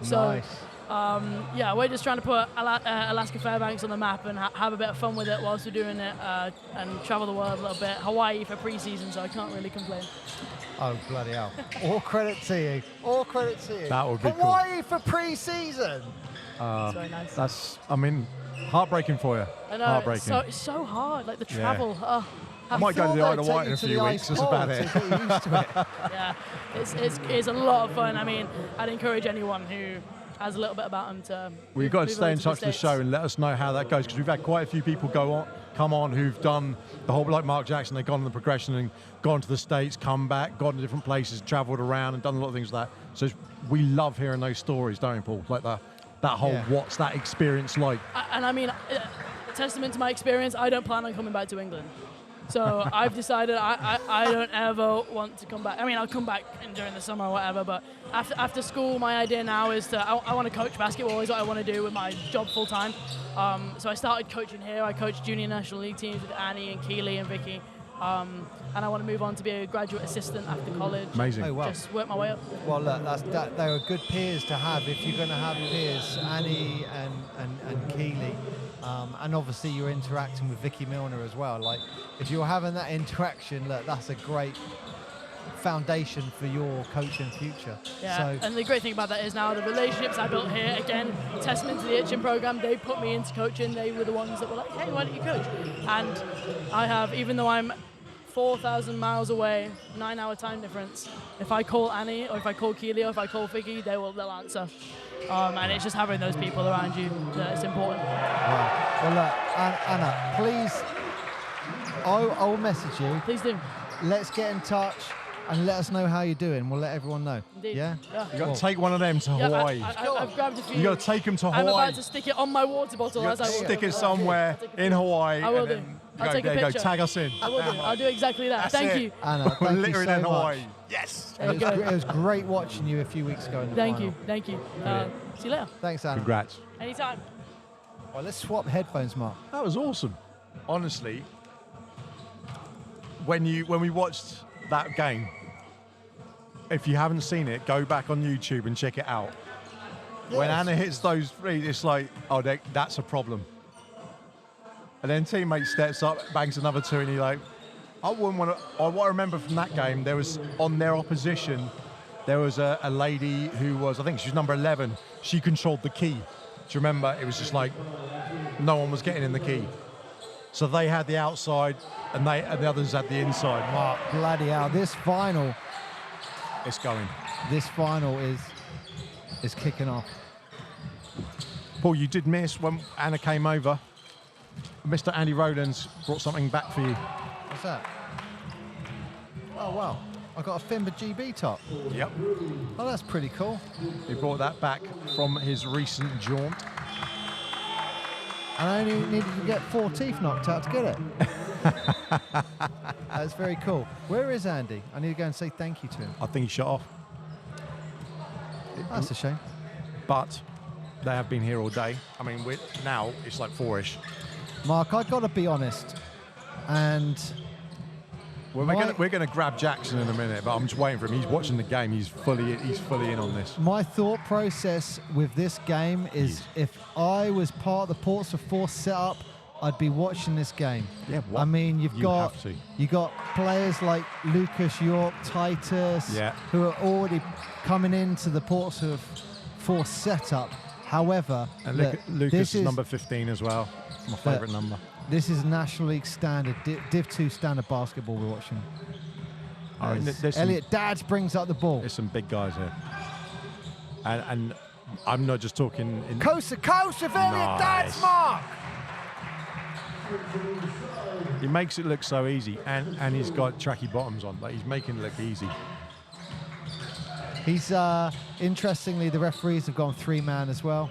So, Nice. we're just trying to put Alaska Fairbanks on the map and have a bit of fun with it whilst we're doing it and travel the world a little bit. Hawaii for pre-season, so I can't really complain. Oh, bloody hell. All credit to you. All credit to you. That would be cool. Hawaii for pre-season. It's very nice. That's, I mean, heartbreaking for you. I know, Heartbreaking. it's so hard, like the travel. Oh, I might go to the thought Isle of they'd Wight take in a you to few the weeks. ice That's bowl about to it. get used to it. yeah, it's a lot of fun. I mean, I'd encourage anyone who has a little bit about them to. We've got to move stay over in to touch with the States. show and let us know how that goes, because we've had quite a few people come on who've done the whole, like Mark Jackson, they've gone on the progression and gone to the States, come back, gone to different places, travelled around and done a lot of things like that. So we love hearing those stories, don't we, Paul? Like that whole, what's that experience like? And I mean, testament to my experience, I don't plan on coming back to England. So I've decided I don't ever want to come back. I mean, I'll come back during the summer or whatever, but after school, my idea now is I want to coach basketball is what I want to do with my job full time. So I started coaching here. I coached junior National League teams with Annie and Keeley and Vicky. And I want to move on to be a graduate assistant after college. Amazing. Oh, wow. Just work my way up. Well, look, they are good peers to have if you're going to have peers, Annie and Keeley. And obviously you're interacting with Vicky Milner as well. Like, if you're having that interaction, look, that's a great foundation for your coaching future. Yeah, So, and the great thing about that is now the relationships I built here, again, testament to the Itchin program, they put me into coaching. They were the ones that were like, hey, why don't you coach? And I have, even though I'm 4,000 miles away, 9-hour time difference, if I call Annie or if I call Keeley or if I call Vicky, they'll answer. And it's just having those people around you that is important. wow. Well, look, Anna, please, I'll message you. Please do. Let's get in touch and let us know how you're doing. We'll let everyone know. Indeed. Yeah? You got to take one of them to Yeah, Hawaii. I've grabbed a few. You got to take them to I'm Hawaii. about to stick it on my water bottle You as got I to walk. stick it somewhere in Hawaii. I will and do. then I'll go, take a there you go, picture. tag us in. I will do. I'll do exactly that. That's Thank it. you. Anna, We're thank you literally so in Hawaii. much. Yes. There you go. It was great watching you a few weeks ago in the Thank final. you. Thank you. See you later. Thanks, Anna. Congrats. Anytime. Well, let's swap headphones, Mark. That was awesome. Honestly, when we watched that game, if you haven't seen it, go back on YouTube and check it out. When Yes. Anna hits those three, it's like, oh, that's a problem. And then teammate steps up, bangs another two, and you're like, I wouldn't want to. What I remember from that game, there was on their opposition, there was a lady who was, I think she was number 11. She controlled the key. Do you remember? It was just like no one was getting in the key. So they had the outside, and the others had the inside. Mark, bloody hell. This final It's going. is kicking off. Paul, you did miss when Anna came over. Mr. Andy Rowlands brought something back for you. What's that? Oh, wow. I got a FIBA GB top. Yep. Oh, that's pretty cool. He brought that back from his recent jaunt. And I only needed to get 4 teeth knocked out to get it. That's very cool. Where is Andy? I need to go and say thank you to him. I think he shut off. That's a shame. But they have been here all day. I mean, now it's like 4-ish. Mark, I've got to be honest. And Well, we're gonna grab Jackson in a minute, but I'm just waiting for him. He's watching the game. He's fully in on this. my thought process with this game is if I was part of the Portsmouth Force setup, I'd be watching this game. Yeah, I mean, you got have to. you got players like Lucas York, Titus, Yeah. who are already coming into the Portsmouth Force setup. However, And look, Lucas this is number 15 as well. My favourite number. This is National League standard, Div 2 standard basketball we're watching. I mean, there's some- Elliot Dads brings up the ball. There's some big guys here. And I'm not just talking in... Coast to coast with Elliot Nice. Dads, Mark! He makes it look so easy, and he's got tracky bottoms on. Like, he's making it look easy. He's interestingly, the referees have gone 3-man as well.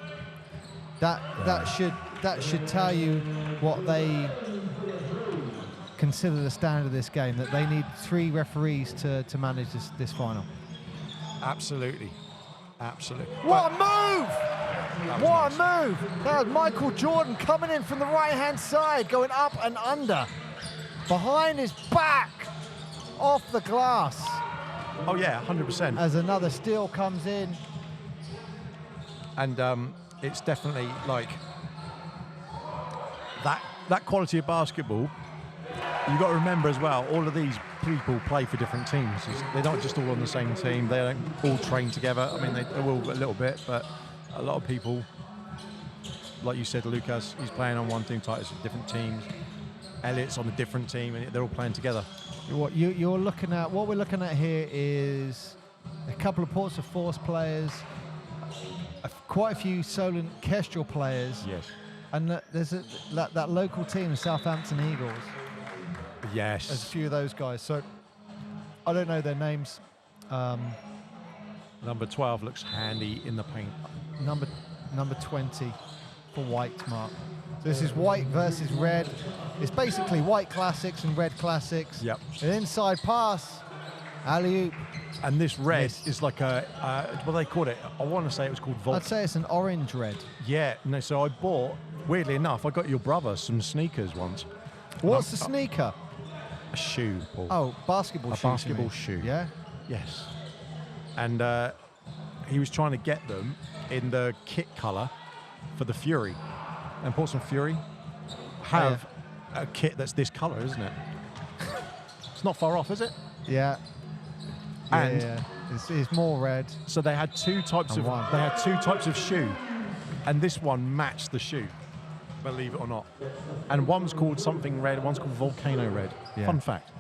That should tell you what they consider the standard of this game. That they need 3 referees to manage this final. Absolutely. What a move! What a move! That was Michael Jordan coming in from the right-hand side, going up and under. Behind his back, off the glass. Oh yeah, 100%. As another steal comes in. And it's definitely like that quality of basketball. You've got to remember as well, all of these people play for different teams. They're not just all on the same team. They don't all train together. I mean, they will a little bit, but a lot of people, like you said, Lucas, he's playing on one team, Titus at different teams. Elliot's on a different team, and they're all playing together. What you're looking at, what we're looking at here is a couple of Portsmouth Force players, quite a few Solent Kestrel players. Yes. And there's that local team, the Southampton Eagles. Yes. There's a few of those guys. So I don't know their names. Number 12 looks handy in the paint. Number 20 for white, Mark. So this is white versus red. It's basically white classics and red classics. Yep. An inside pass, alley-oop. And this red Yes. is like a, what do they call it? I want to say it was called Volt. I'd say it's an orange red. Yeah, no, so I bought, weirdly enough, I got your brother some sneakers once. What's the sneaker? A shoe, Paul. Oh, basketball shoe. A basketball shoe. Yeah? Yes. And he was trying to get them in the kit colour for the Fury. And Portsmouth Fury have a kit that's this colour, isn't it? It's not far off, is it? Yeah. And yeah. It's more red. so they had two types And of one. they had 2 types of shoe, and this one matched the shoe, believe it or not. And one's called something red, one's called Volcano Red. Yeah. Fun fact.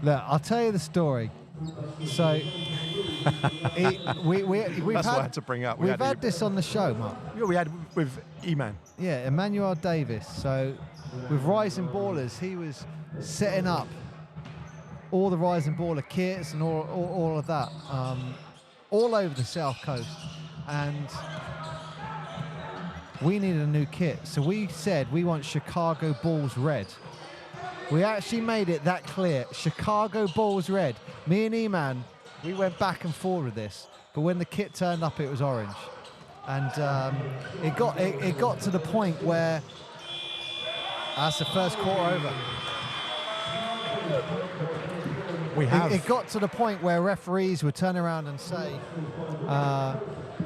Look, I'll tell you the story. So we've That's what I had had to bring up. we've had this on the show, Mark. Yeah, we had with E-Man. Yeah, Emmanuel Davis. So with Rising Ballers, he was setting up all the Rising Baller kits and all of that all over the South Coast. And we needed a new kit. So we said we want Chicago Bulls red. We actually made it that clear. Chicago Bulls red. Me and E-Man, we went back and forth with this. But when the kit turned up, it was orange. And it got to the point where that's the first quarter over. We have. It got to the point where referees would turn around and say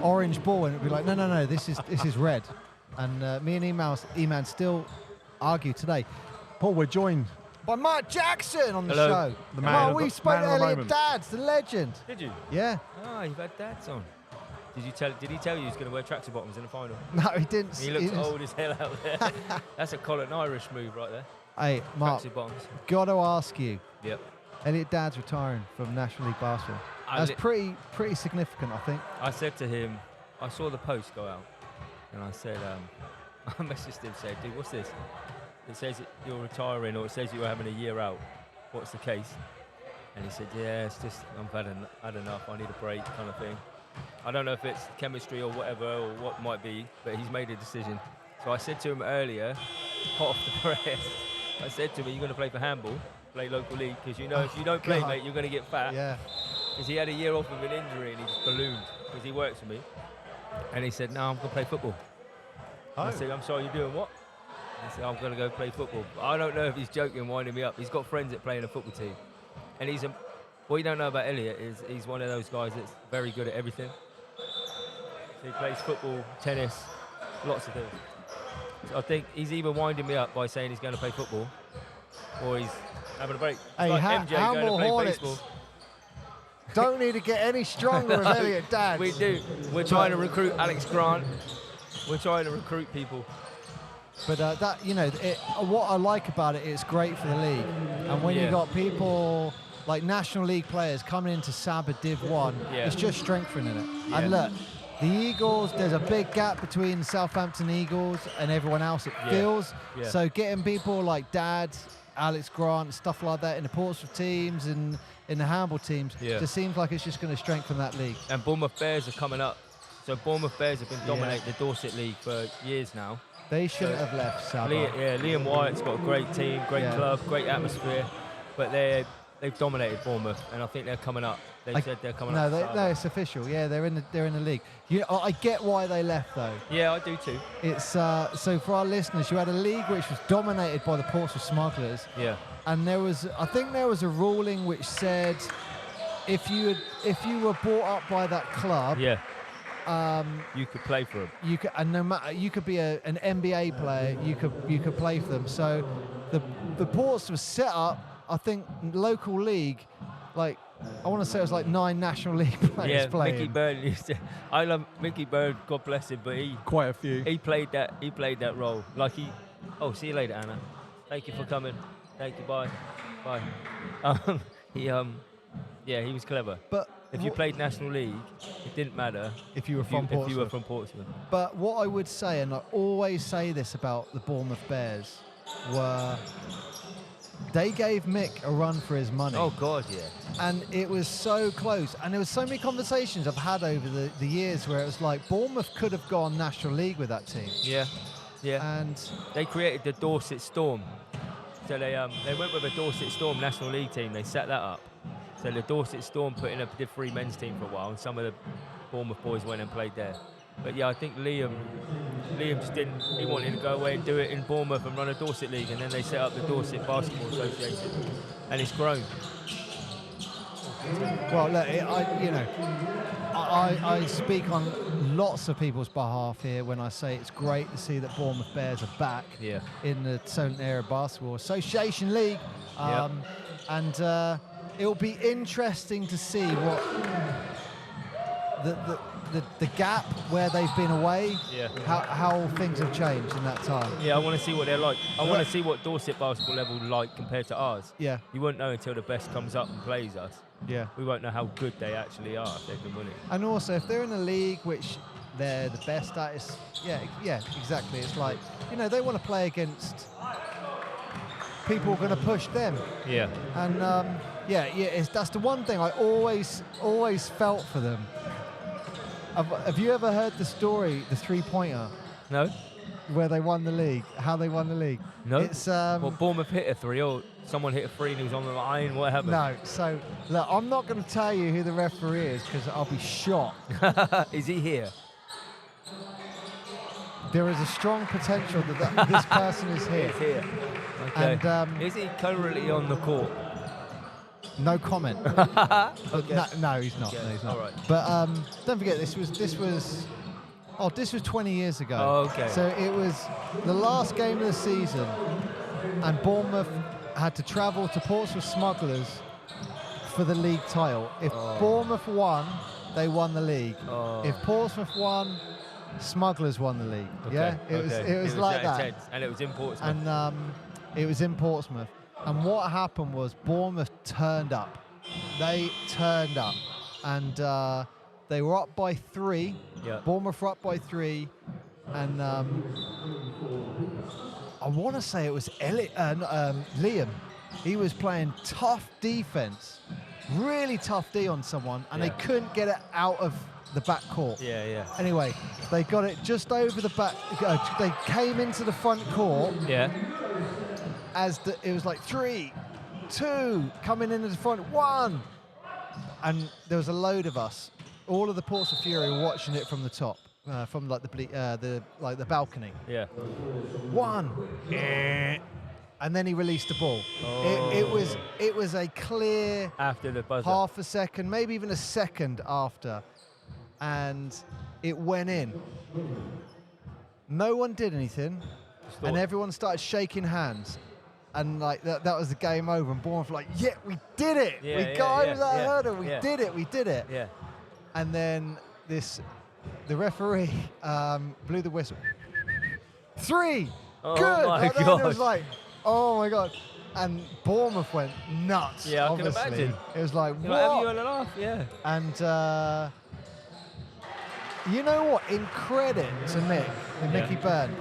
orange ball, and it'd be like, no, this is red. And me and E-Man still argue today. Paul, we're joined. By Mark Jackson on the Hello. show. The man of we the- spoke man to of the Elliot moment. Dads, the legend. Did you? Yeah. Ah, you've had dads on. Did he tell you he's going to wear tracksuit bottoms in the final? No, he didn't. He looks old as hell out there. That's a Colin Irish move right there. Hey, Mark, Tracksuit bottoms. got to ask you. Yep. Elliot Dads retiring from National League basketball. I That's li- pretty significant, I think. I said to him, I saw the post go out, and I said, I messaged him, said, dude, what's this? It says that you're retiring, or it says you're having a year out. What's the case? And he said, yeah, it's just I've had enough. I need a break, kind of thing. I don't know if it's chemistry or whatever, or what might be, but he's made a decision. So I said to him earlier, hot off the press, I said to him, you're going to play for handball, play local league, because you know if you don't play, God. mate, you're going to get fat. Yeah. Because he had a year off with an injury and he just ballooned, because he works for me. And he said, no, I'm going to play football. I said, I'm sorry, you're doing what? He said, I'm going to go play football. But I don't know if he's joking, winding me up. He's got friends that play in a football team. And what you don't know about Elliot is he's one of those guys that's very good at everything. So he plays football, tennis, lots of things. So I think he's either winding me up by saying he's going to play football, or he's having a break. It's Hey, like MJ going to Hamble play Hornets baseball. don't need to get any stronger with Elliot Dads. We do. We're trying to recruit Alex Grant. We're trying to recruit people. But that, you know, what I like about it, it's great for the league. And when Yeah. you've got people like National League players coming into Sabah Div 1, Yeah. it's just strengthening it. Yeah. And look, the Eagles, there's a big gap between Southampton Eagles and everyone else, it feels. Yeah. So getting people like Dad, Alex Grant, stuff like that in the Portsmouth teams and in the handball teams, just seems like it's just going to strengthen that league. And Bournemouth Bears are coming up. So Bournemouth Bears have been dominating the Dorset League for years now. They shouldn't have left, Sabah. Liam Wyatt's got a great team, great club, great atmosphere, but they've dominated Bournemouth, and I think they're coming up. They said they're coming up. No, it's official. Yeah, they're in the league. I get why they left though. Yeah, I do too. It's so for our listeners, you had a league which was dominated by the Portsmouth Smugglers. Yeah. And I think there was a ruling which said if you were brought up by that club, you could play for them. You could, and no matter, you could be an NBA player. You could play for them. So the Portsmouth set up, I think, local league, like I want to say it was like 9 National League players playing. Mickey Byrne I love Mickey Byrne, God bless him, but quite a few. He played that role. Like see you later, Anna. Thank you for coming. Thank you, bye. He was clever. But if you played National League, it didn't matter if you were from Portsmouth. But what I would say, and I always say this about the Bournemouth Bears, were they gave Mick a run for his money. Oh, God, yeah. And it was so close. And there was so many conversations I've had over the years where it was like Bournemouth could have gone National League with that team. Yeah. And they created the Dorset Storm. So they went with a Dorset Storm National League team. They set that up. So the Dorset Storm put in a Div 3 men's team for a while, and some of the Bournemouth boys went and played there. But yeah, I think Liam just didn't. He wanted to go away and do it in Bournemouth and run a Dorset League, and then they set up the Dorset Basketball Association, and it's grown. Well, look, I speak on lots of people's behalf here when I say it's great to see that Bournemouth Bears are back in the Solent Area Basketball Association League, and it'll be interesting to see what the gap where they've been away, how things have changed in that time. Yeah, I want to see what they're like. I want to see what Dorset basketball level like compared to ours. Yeah. You won't know until the best comes up and plays us. Yeah. We won't know how good they actually are if they've been winning. And also, if they're in a league which they're the best at, exactly. It's like, they want to play against people who are going to push them. Yeah. And that's the one thing I always felt for them. Have you ever heard the story, the 3-pointer? No. Where they won the league? How they won the league? No. It's well, Bournemouth hit a 3, or someone hit a 3 and he was on the line. What happened? No. So look, I'm not going to tell you who the referee is because I'll be shocked. Is he here? There is a strong potential that this person is here. He's here. Okay. And is he currently on the court? No comment. Okay. No, he's not. Okay. No, he's not. All right. But don't forget, this was 20 years ago. Oh, okay. So it was the last game of the season, and Bournemouth had to travel to Portsmouth Smugglers for the league title. If Bournemouth won, they won the league. If Portsmouth won, Smugglers won the league. Okay. Yeah, it was like that. Intense. And it was in Portsmouth. And it was in Portsmouth. And what happened was Bournemouth turned up. They turned up, and they were up by 3. Yeah. Bournemouth were up by 3, and I want to say it was Liam. He was playing tough defense, really tough D on someone, and they couldn't get it out of the back court. Yeah. Anyway, they got it just over the back. They came into the front court. Yeah. It was like 3, 2, coming into the front, 1, and there was a load of us. All of the Portsmouth Fury were watching it from the top, from like the balcony. Yeah. 1, and then he released the ball. It was a clear after the buzzer. Half a second, maybe even a second after, and it went in. No one did anything, and everyone started shaking hands. And like that was the game over, and Bournemouth were like, yeah, we did it. We got over that hurdle. We did it. Yeah. And then the referee blew the whistle. 3, Oh good. my And then God. it was like, oh my God. And Bournemouth went nuts. Yeah, I obviously. can imagine. It was like, You're what? like, have you had a laugh? Yeah. And You know what? In credit to Mick, Mickey Byrne,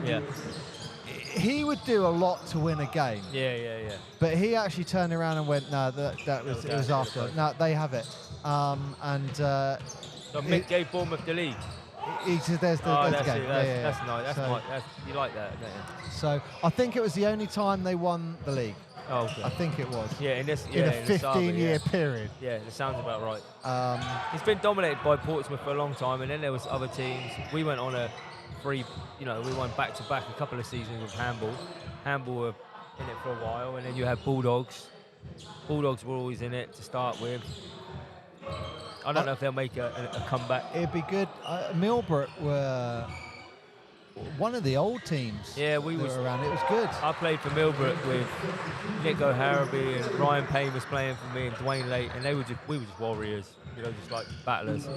he would do a lot to win a game. Yeah. But he actually turned around and went, no, it was after. No, they have it. So Mick gave Bournemouth the league. He said, there's the game. That's nice. You like that, don't you? So I think it was the only time they won the league. Oh, okay. I think it was. Yeah, in a 15-year period. Yeah, it sounds about right. It's been dominated by Portsmouth for a long time, and then there was other teams. We went on a we won back-to-back a couple of seasons with Handball. Handball were in it for a while, and then you had Bulldogs. Bulldogs were always in it to start with. I don't know if they'll make a comeback. It'd be good. Millbrook were one of the old teams. Yeah, we were around. It was good. I played for Millbrook with Nick O'Harraby, and Ryan Payne was playing for me, and Dwayne Late, and we were just warriors, just like battlers.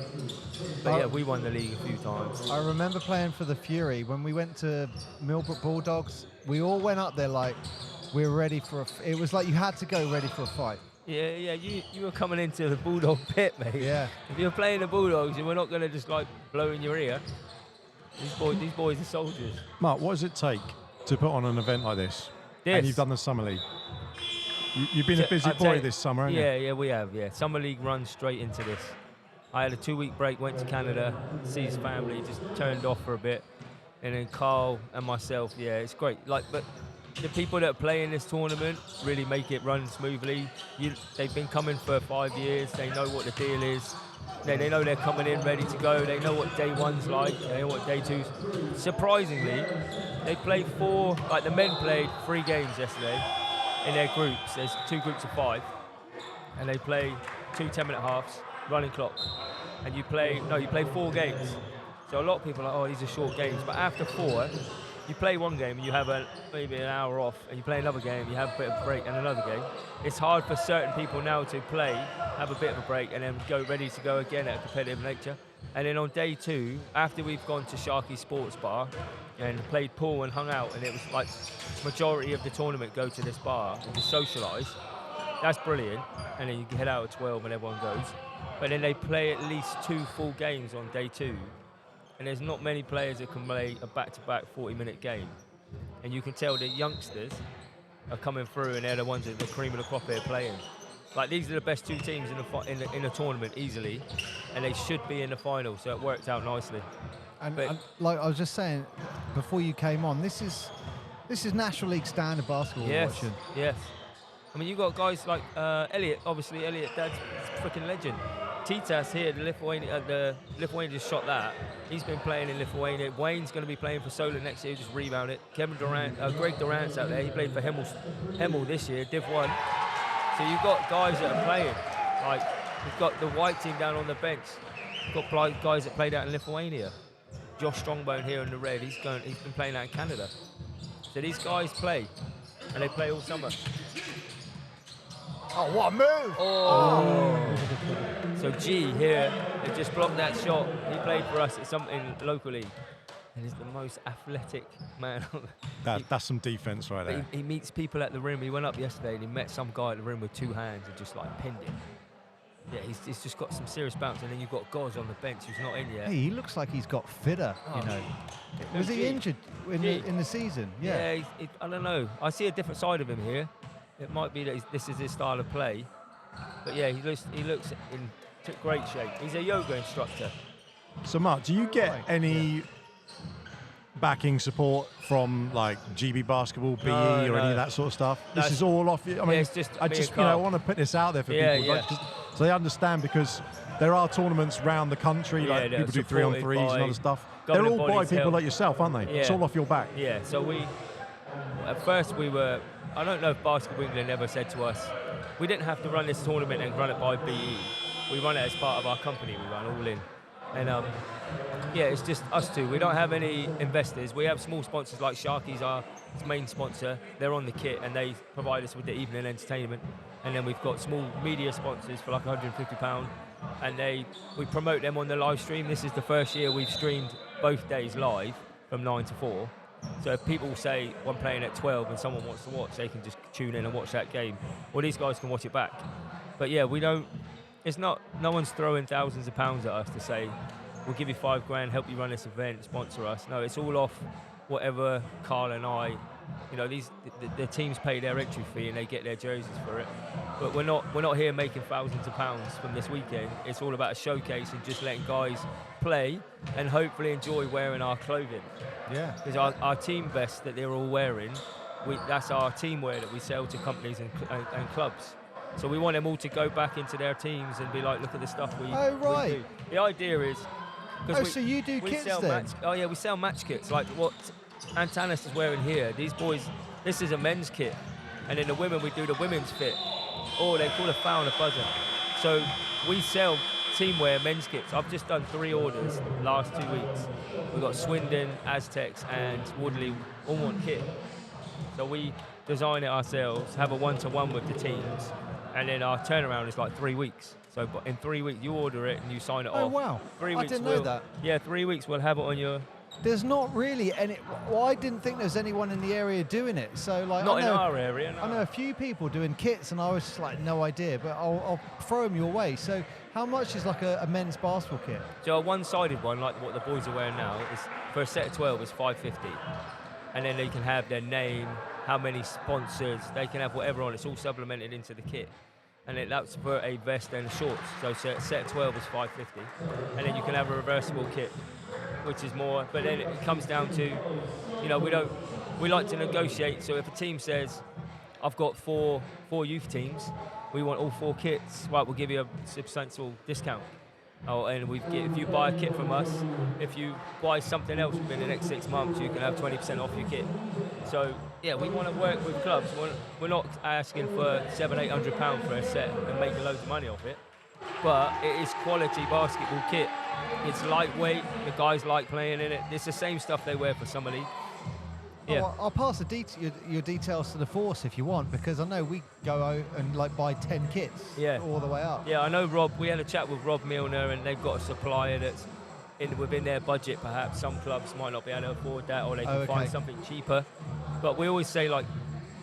But yeah, we won the league a few times. I remember playing for the Fury when we went to Millbrook Bulldogs. We all went up there like we were ready for it was like you had to go ready for a fight. Yeah, you were coming into the Bulldog pit, mate. Yeah. If you're playing the Bulldogs, you were not going to just like blow in your ear. These boys are soldiers. Mark, what does it take to put on an event like this? And you've done the Summer League. You've been a busy boy this summer, haven't you? Yeah, we have, yeah. Summer League runs straight into this. I had a 2-week break, went to Canada, see his family, just turned off for a bit. And then Carl and myself, yeah, it's great. But the people that play in this tournament really make it run smoothly. They've been coming for 5 years. They know what the deal is. They know they're coming in ready to go. They know what day one's like. They know what day two's. Surprisingly, they played the men played 3 games yesterday in their groups. There's 2 groups of 5. And they play 2 10-minute halves, running clock. And you play 4 games. So a lot of people are like, oh, these are short games. But after 4, you play 1 game and you have maybe an hour off, and you play another game, you have a bit of a break and another game. It's hard for certain people now to play, have a bit of a break, and then go ready to go again at a competitive nature. And then on day 2, after we've gone to Sharky Sports Bar and played pool and hung out, and it was like majority of the tournament go to this bar and just socialise, that's brilliant. And then you head out at 12 and everyone goes. But then they play at least 2 full games on day 2. And there's not many players that can play a back-to-back 40-minute game. And you can tell the youngsters are coming through, and they're the ones that the cream of the crop here playing. Like, these are the best 2 teams in the tournament easily, and they should be in the final, so it worked out nicely. And like I was just saying before you came on, this is National League standard basketball we're watching. Yes. I mean, you've got guys like Elliot, obviously. Elliot, dad's a freaking legend. Titas here, the Lithuania just shot that. He's been playing in Lithuania. Wayne's going to be playing for Solent next year, just rebounded. Kevin Durant, Greg Durant's out there. He played for Hemel this year, Div 1. So you've got guys that are playing. Like, you've got the white team down on the bench. You've got guys that played out in Lithuania. Josh Strongbone here in the red. He's been playing out in Canada. So these guys play, and they play all summer. Oh, what a move! Oh. So G here, they just blocked that shot. He played for us at something locally, and he's the most athletic man. That's some defense right there. He meets people at the rim. He went up yesterday and he met some guy at the rim with 2 hands and just like pinned him. Yeah, he's just got some serious bounce, and then you've got Goz on the bench who's not in yet. Hey, he looks like he's got fitter, you know. Was he injured in the season? Yeah, I don't know. I see a different side of him here. It might be that this is his style of play. But yeah, he looks in great shape. He's a yoga instructor. So Mark, do you get any backing support from like GB Basketball, BE, or any of that sort of stuff? This is all off you. I mean, it's just I want to put this out there for people, right? So they understand, because there are tournaments around the country, like people do 3-on-3s and other stuff. They're all by people like yourself, aren't they? Yeah. It's all off your back. Yeah. So at first we were. I don't know if Basketball England ever said to us, we didn't have to run this tournament and run it by BE. We run it as part of our company. We run all in. And yeah, it's just us two. We don't have any investors. We have small sponsors like Sharky's our main sponsor. They're on the kit and they provide us with the evening entertainment. And then we've got small media sponsors for like £150. And we promote them on the live stream. This is the first year we've streamed both days live from 9 to 4. So if people say, I'm playing at 12 and someone wants to watch, they can just tune in and watch that game. Or these guys can watch it back. But yeah, no one's throwing thousands of pounds at us to say, we'll give you $5,000, help you run this event, sponsor us. No, it's all off whatever Carl and I, you know, the teams pay their entry fee and they get their jerseys for it. But we're not here making thousands of pounds from this weekend. It's all about a showcase and just letting guys play and hopefully enjoy wearing our clothing. Yeah. Because our team vest that they're all wearing, that's our team wear that we sell to companies and clubs. So we want them all to go back into their teams and be like, look at the stuff we do. The idea is... so you do kits then? We sell match kits, like what Antanas is wearing here. These boys, this is a men's kit. And in the women, we do the women's fit. Or they call a foul and a buzzer. So we sell team wear men's kits. I've just done 3 orders the last 2 weeks. We've got Swindon, Aztecs, and Woodley all want kit. So we design it ourselves, have a one-to-one with the teams, and then our turnaround is like 3 weeks. So in 3 weeks, you order it and you sign it off. Oh, wow. 3 weeks I didn't know that. Yeah, 3 weeks we'll have it on your... There's not really any... Well, I didn't think there's anyone in the area doing it. So, like, Not in our area, no. I know a few people doing kits, and I was just like, no idea, but I'll throw them your way. So how much is like a men's basketball kit? So a one-sided one, like what the boys are wearing now, is for a set of 12 is $5.50. And then they can have their name, how many sponsors, they can have whatever on. It's all supplemented into the kit. And that's for a vest and shorts. So set of 12 is $5.50. And then you can have a reversible kit, which is more, but then it comes down to, you know, we like to negotiate. So if a team says, I've got four youth teams, we want all 4 kits, right, we'll give you a substantial discount. Oh, and if you buy a kit from us, if you buy something else within the next 6 months, you can have 20% off your kit. So yeah, we want to work with clubs. We're not asking for £700-800 for a set and making loads of money off it, but it is quality basketball kit. It's lightweight. The guys like playing in it. It's the same stuff they wear for Summer League. Yeah. Well, I'll pass your details to the Force if you want, because I know we go out and like buy 10 kits all the way up. Yeah, I know Rob. We had a chat with Rob Milner, and they've got a supplier that's within their budget. Perhaps some clubs might not be able to afford that, or they can find something cheaper. But we always say, like,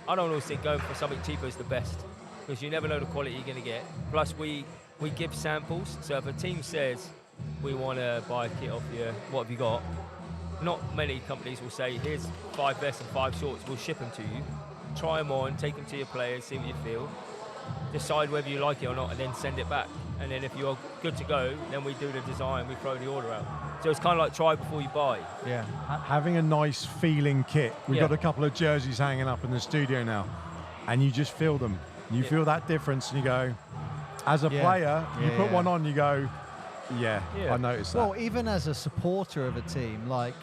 I don't always think going for something cheaper is the best, because you never know the quality you're going to get. Plus, we give samples. So if a team says we want to buy a kit off you, what have you got? Not many companies will say, here's 5 vests and 5 shorts, we'll ship them to you. Try them on, take them to your players, see what you feel. Decide whether you like it or not, and then send it back. And then if you're good to go, then we do the design, we throw the order out. So it's kind of like try before you buy. Yeah, having a nice feeling kit. We've got a couple of jerseys hanging up in the studio now, and you just feel them. You feel that difference, and you go, as a player, you put one on, you go, I noticed that. Well, even as a supporter of a team, like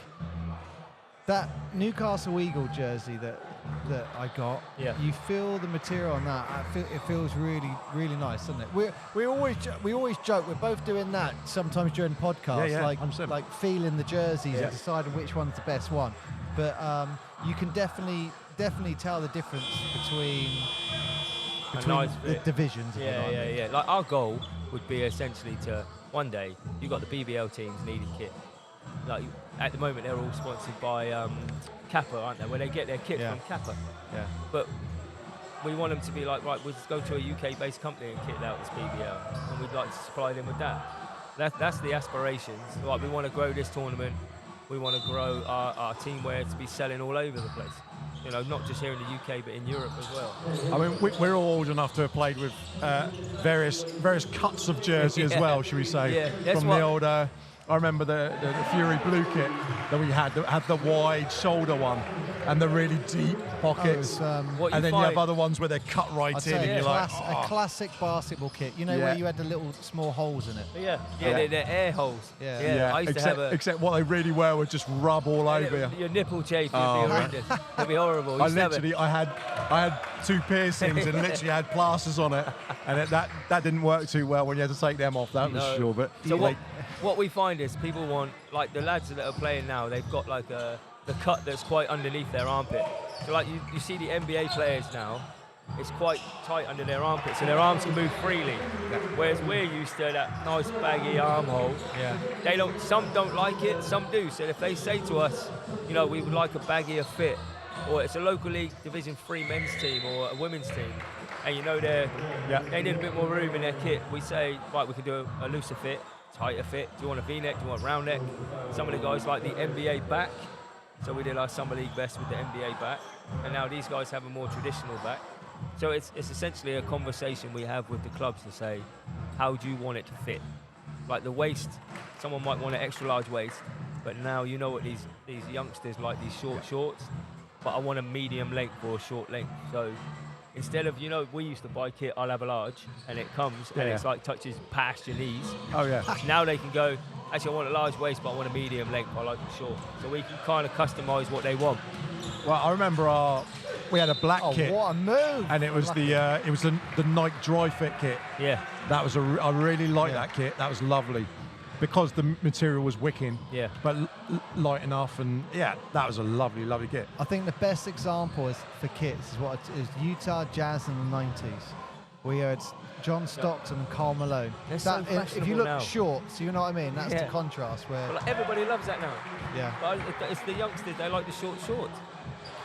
that Newcastle Eagle jersey that I got, you feel the material on that. It feels really, really nice, doesn't it? We always joke. We're both doing that sometimes during podcasts, like feeling the jerseys and deciding which one's the best one. But you can definitely tell the difference between the divisions. Yeah. Like our goal would be essentially to one day you got the BBL teams needing kit. Like at the moment they're all sponsored by Kappa, aren't they? Where they get their kit from Kappa. Yeah. But we want them to be like, right, we'll just go to a UK-based company and kit out this BBL, and we'd like to supply them with that. That's the aspirations. Like we want to grow this tournament. We want to grow our team wear to be selling all over the place. You know, not just here in the UK, but in Europe as well. I mean, we're all old enough to have played with various cuts of jersey as well, should we say? Yeah, from the old, I remember the Fury blue kit that we had that had the wide shoulder one and the really deep pockets. And then you have other ones where they're cut right in, and you're like, a classic basketball kit. You know, where you had the little small holes in it. They're air holes. I used to have except what they really were would just rub all over you. Your nipple chafe would be horrendous. It'd be horrible. I had 2 piercings and literally had plasters on it, and that didn't work too well when you had to take them off. That was sure. But so what we find is people want, like the lads that are playing now, they've got like the cut that's quite underneath their armpit. So like you see the NBA players now, it's quite tight under their armpit, so their arms can move freely. Whereas we're used to that nice baggy armhole. Some don't like it, some do. So if they say to us, you know, we would like a baggier fit, or it's a local league Division 3 men's team or a women's team, and you know they need a bit more room in their kit, we say, right, we can do a looser fit. tighter fit. Do you want a V-neck? Do you want a round neck? Some of the guys like the NBA back. So we did our Summer League vest with the NBA back. And now these guys have a more traditional back. So it's essentially a conversation we have with the clubs to say, how do you want it to fit? Like the waist, someone might want an extra large waist, but now you know what these youngsters like, these short shorts, but I want a medium length or a short length. So instead of, we used to buy kit, I'll have a large, and it comes and it's like touches past your knees. Oh yeah. Now they can go, actually I want a large waist, but I want a medium length, I like it short. So we can kind of customize what they want. Well, I remember we had a black kit. What a move! And it was the Nike Dry Fit kit. Yeah. That was I really liked that kit. That was lovely, because the material was wicking. Yeah. But light enough, and that was a lovely, lovely kit. I think the best example for kits is Utah Jazz in the 90s. We had John Stockton and Karl Malone. They're so If fashionable you look now. shorts, you know what I mean? That's the contrast. Where Well, everybody loves that now. Yeah. But it's the youngsters, they like the short shorts.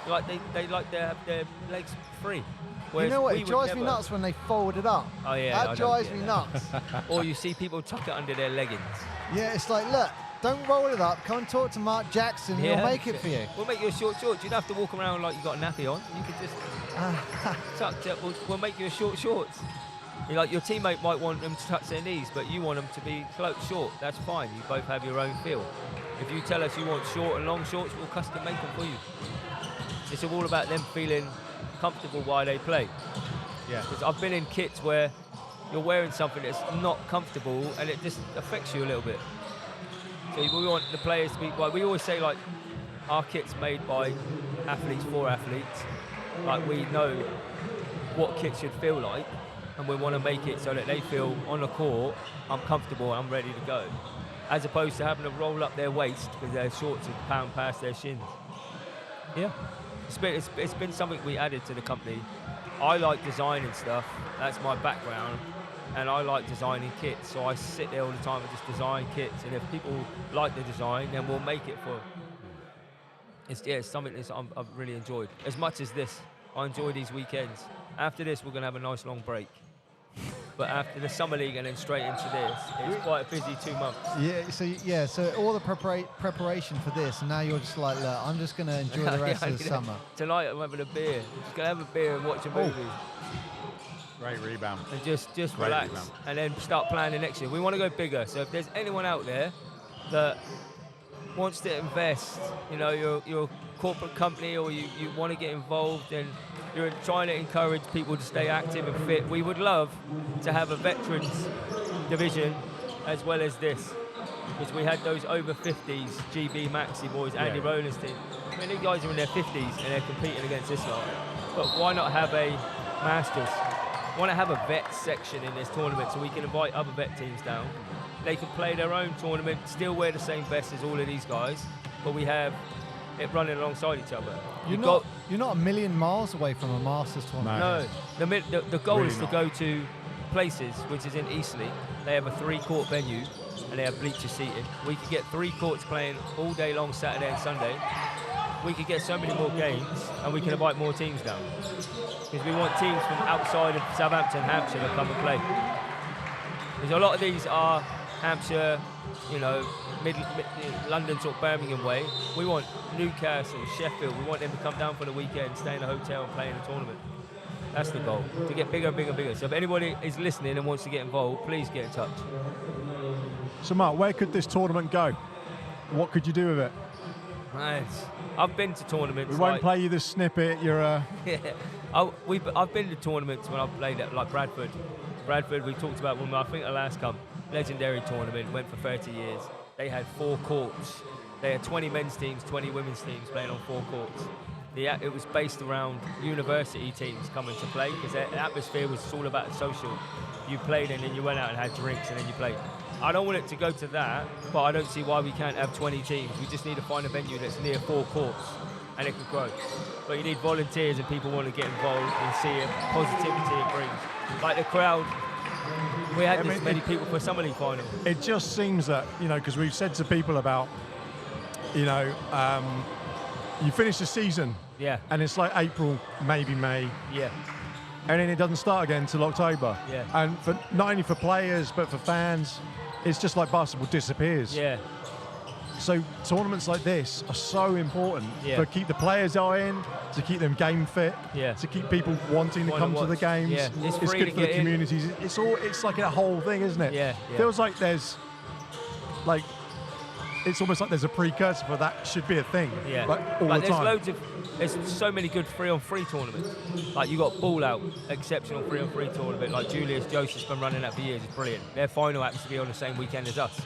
Like they like to have their legs free. you know what? We It would drives me never. nuts when they fold it up. Oh yeah. That drives me nuts. Or you see people tuck it under their leggings. Yeah, it's like, look, don't roll it up. Come and talk to Mark Jackson. He'll make it for you. We'll make you a short shorts. You don't have to walk around like you got a nappy on. You can just tuck it. We'll make you a short shorts. Your teammate might want them to touch their knees, but you want them to be short. That's fine. You both have your own feel. If you tell us you want short and long shorts, we'll custom make them for you. It's all about them feeling comfortable while they play. Yeah. Because I've been in kits where you're wearing something that's not comfortable and it just affects you a little bit. So we want the players to be, we always say like, our kit's made by athletes for athletes. Like we know what kit should feel like, and we want to make it so that they feel on the court, I'm comfortable, I'm ready to go. As opposed to having to roll up their waist because their shorts are pound past their shins. Yeah. It's been something we added to the company. I like designing stuff, that's my background, and I like designing kits, so I sit there all the time and just design kits, and if people like the design, then we'll make it for them. It's something that I've really enjoyed. As much as this, I enjoy these weekends. After this, we're going to have a nice long break. But after the Summer League and then straight into this, it's quite a busy 2 months. So all the preparation for this, and now you're just like, look, I'm just going to enjoy the rest of the summer. Tonight I'm having a beer. Just going to have a beer and watch a movie. Great rebound. And just relax. And then start planning next year. We want to go bigger. So if there's anyone out there that wants to invest, you're a corporate company or you want to get involved and you're trying to encourage people to stay active and fit, we would love to have a veterans division as well as this. Because we had those over 50s, GB Maxi boys, Andy Rowland's team. I mean, these guys are in their 50s and they're competing against this lot. But why not have a Masters? I want to have a vet section in this tournament so we can invite other vet teams down. They can play their own tournament, still wear the same vest as all of these guys, but we have it running alongside each other. You're not a million miles away from a Masters tournament. No. The goal Really is to not. go to places, which is in Eastleigh. They have a 3-court venue and they have bleacher seating. We could get 3 courts playing all day long, Saturday and Sunday. We could get so many more games and we can invite more teams down. Because we want teams from outside of Southampton, Hampshire to come and play. Because a lot of these are Hampshire, mid London sort of Birmingham way. We want Newcastle, Sheffield. We want them to come down for the weekend, stay in a hotel and play in a tournament. That's the goal, to get bigger and bigger and bigger. So if anybody is listening and wants to get involved, please get in touch. So Mark, where could this tournament go? What could you do with it? Nice. I've been to tournaments. We won't play you this snippet. You're I've been to tournaments when I've played at like Bradford. Bradford, we talked about when I think the last come. Legendary tournament, went for 30 years. They had 4 courts. They had 20 men's teams, 20 women's teams playing on 4 courts. It was based around university teams coming to play because the atmosphere was all about social. You played and then you went out and had drinks and then you played. I don't want it to go to that, but I don't see why we can't have 20 teams. We just need to find a venue that's near 4 courts and it could grow. But you need volunteers and people want to get involved and see the positivity it brings. Like the crowd, we had this many people for Summer League final. It just seems that, because we've said to people about, you finish the season, and it's like April, maybe May, and then it doesn't start again until October. Yeah. And for not only for players but for fans, it's just like basketball disappears. Yeah. So tournaments like this are so important to keep the players in, to keep them game fit, to keep people wanting to come to the games. Yeah. It's good for the communities. It's like a whole thing, isn't it? Yeah. Feels like there's like it's almost like there's a precursor for that should be a thing. Yeah. Like all the time. There's so many good 3-on-3 tournaments. Like you got Ball Out, exceptional 3-on-3 tournament. Like Julius Joseph's been running that for years. It's brilliant. Their final happens to be on the same weekend as us.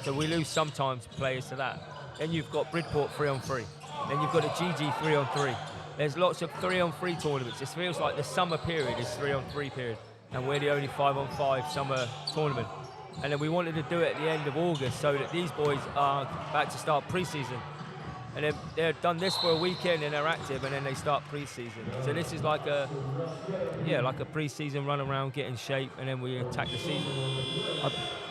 So we lose sometimes players to that. Then you've got Bridport 3-on-3. Then you've got the GG 3-on-3. There's lots of 3-on-3 tournaments. It feels like the summer period is 3-on-3 period. And we're the only 5-on-5 summer tournament. And then we wanted to do it at the end of August so that these boys are about to start pre-season. And they're done this for a weekend and they're active and then they start pre-season. So this is like a pre-season run around, get in shape, and then we attack the season.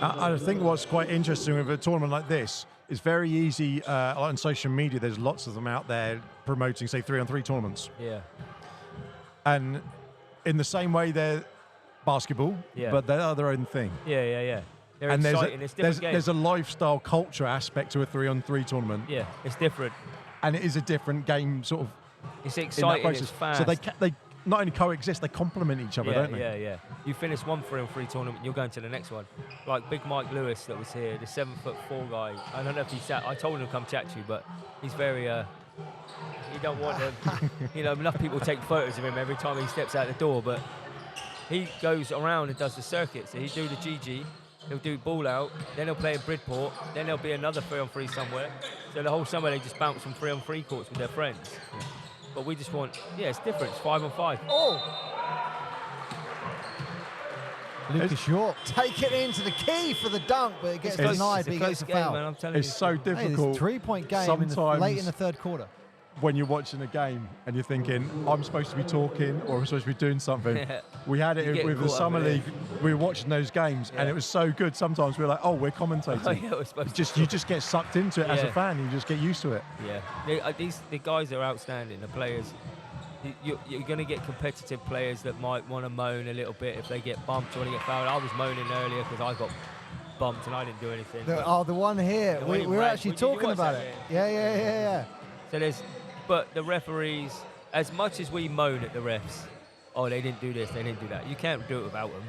I think what's quite interesting with a tournament like this is very easy on social media. There's lots of them out there promoting, say, 3-on-3 tournaments. Yeah. And in the same way, they're basketball, but they're their own thing. Yeah. They're and exciting. It's different games. There's a lifestyle culture aspect to a 3-on-3 tournament. Yeah, it's different. And it is a different game, sort of. It's exciting. It's fast. So they not only coexist, they complement each other, don't they? Yeah. You finish one 3-on-3 tournament, you're going to the next one. Like Big Mike Lewis that was here, the 7'4" guy. I don't know if he sat. I told him to come chat to you, but he's very. He don't want them. Enough people take photos of him every time he steps out the door, but he goes around and does the circuit. So he'll do the GG. He'll do Ball Out, then he'll play in Bridport, then there'll be another 3-on-3 somewhere. So the whole summer they just bounce from 3-on-3 courts with their friends. But we just want, it's different, it's 5-on-5. Lucas York taking it into the key for the dunk, but it gets denied, but he gets a foul. Man, I'm telling it's you. so difficult. It's a 3-point game late in the third quarter. When you're watching a game and you're thinking, I'm supposed to be talking or I'm supposed to be doing something. We had it with the Summer League. We were watching those games and it was so good. Sometimes we're like, oh, we're commentating. We're supposed to. You just get sucked into it as a fan. You just get used to it. Yeah. The guys are outstanding, the players. You're going to get competitive players that might want to moan a little bit if they get bumped or they get fouled. I was moaning earlier because I got bumped and I didn't do anything. The one here. We were actually talking about it. Yeah. So but the referees, as much as we moan at the refs, oh, they didn't do this, they didn't do that. You can't do it without them.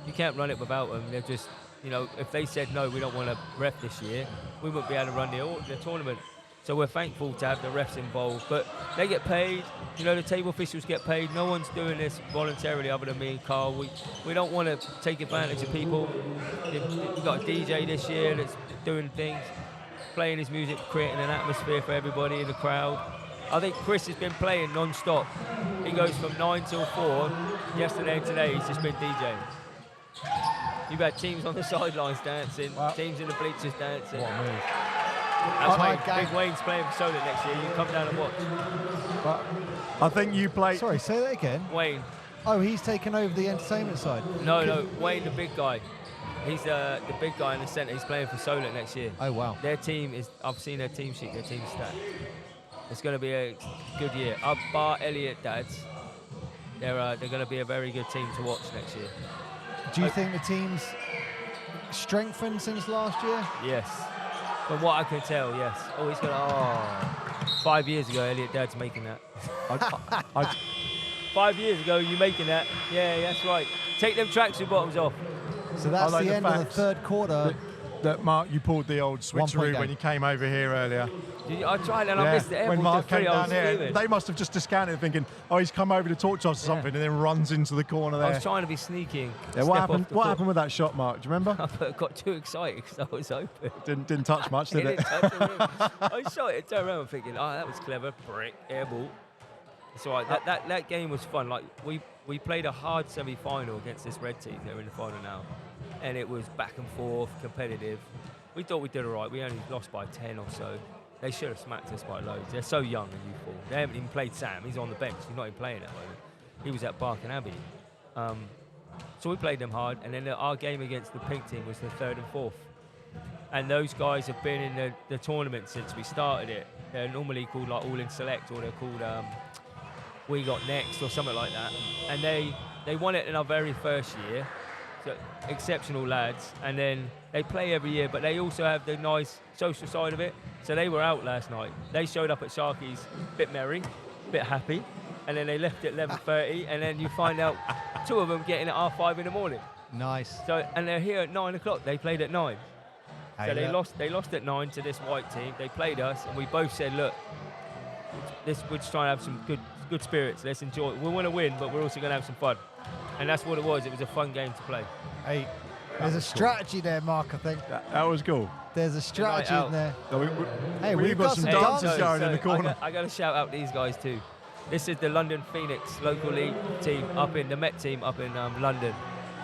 You can't run it without them. They're just, if they said, no, we don't want to ref this year, we wouldn't be able to run the tournament. So we're thankful to have the refs involved. But they get paid, the table officials get paid. No one's doing this voluntarily other than me and Carl. We don't want to take advantage of people. We've got a DJ this year that's doing things, playing his music, creating an atmosphere for everybody in the crowd. I think Chris has been playing non-stop. He goes from 9 till 4. Yesterday and today, he's just been DJing. You've had teams on the sidelines dancing, teams in the bleachers dancing. What a move. That's why Big Wayne's playing for Solent next year. You can come down and watch. But I think you play... Sorry, say that again. Wayne. Oh, he's taken over the entertainment side. No, Wayne, the big guy. He's the big guy in the centre. He's playing for Solent next year. Oh, wow. Their team is... I've seen their team sheet. Their team's stacked. It's going to be a good year. Bar Elliott dads, they're going to be a very good team to watch next year. Do you think the team's strengthened since last year? Yes. From what I can tell, yes. Oh, he's going to... 5 years ago, Elliott dad's making that. 5 years ago, you making that. Yeah, that's right. Take them tracksuit bottoms off. So that's the end of the third quarter. That Mark, you pulled the old switcheroo when you came over here earlier. I tried and I missed it. When Mark came down here, they must have just discounted it thinking, oh, he's come over to talk to us or something, and then runs into the corner there. I was trying to be sneaky. Yeah, what happened with that shot, Mark? Do you remember? I got too excited because I was open. Didn't touch much, did it? I shot it, turned around thinking, oh, that was clever. Brick, airball. It's all right. That game was fun. Like we played a hard semi-final against this red team. They're in the final now. And it was back and forth, competitive. We thought we did all right. We only lost by 10 or so. They should have smacked us by loads. They're so young and youthful. They haven't even played Sam. He's on the bench. He's not even playing at the moment. He was at Barking Abbey. So we played them hard. And then our game against the pink team was the third and fourth. And those guys have been in the tournament since we started it. They're normally called like All In Select, or they're called We Got Next or something like that. And they won it in our very first year. So, exceptional lads. And then they play every year, but they also have the nice social side of it. So they were out last night. They showed up at Sharky's a bit merry, a bit happy, and then they left at 11:30, and then you find out 2 of them getting at 5:30 in the morning. Nice. So, and they're here at 9 o'clock. They played at 9. Hey, So they look. lost at 9 to this white team. They played us, and we both said, look, we're just trying to have some good spirits. Let's enjoy it. We want to win, but we're also going to have some fun. And that's what it was. It was a fun game to play. Hey, there's a strategy there, Mark, I think. That was cool. There's a strategy in there. No, Hey, we've got some some dancers dancers. going in the corner. I got to shout out these guys too. This is the London Phoenix local league team the Met team up in London.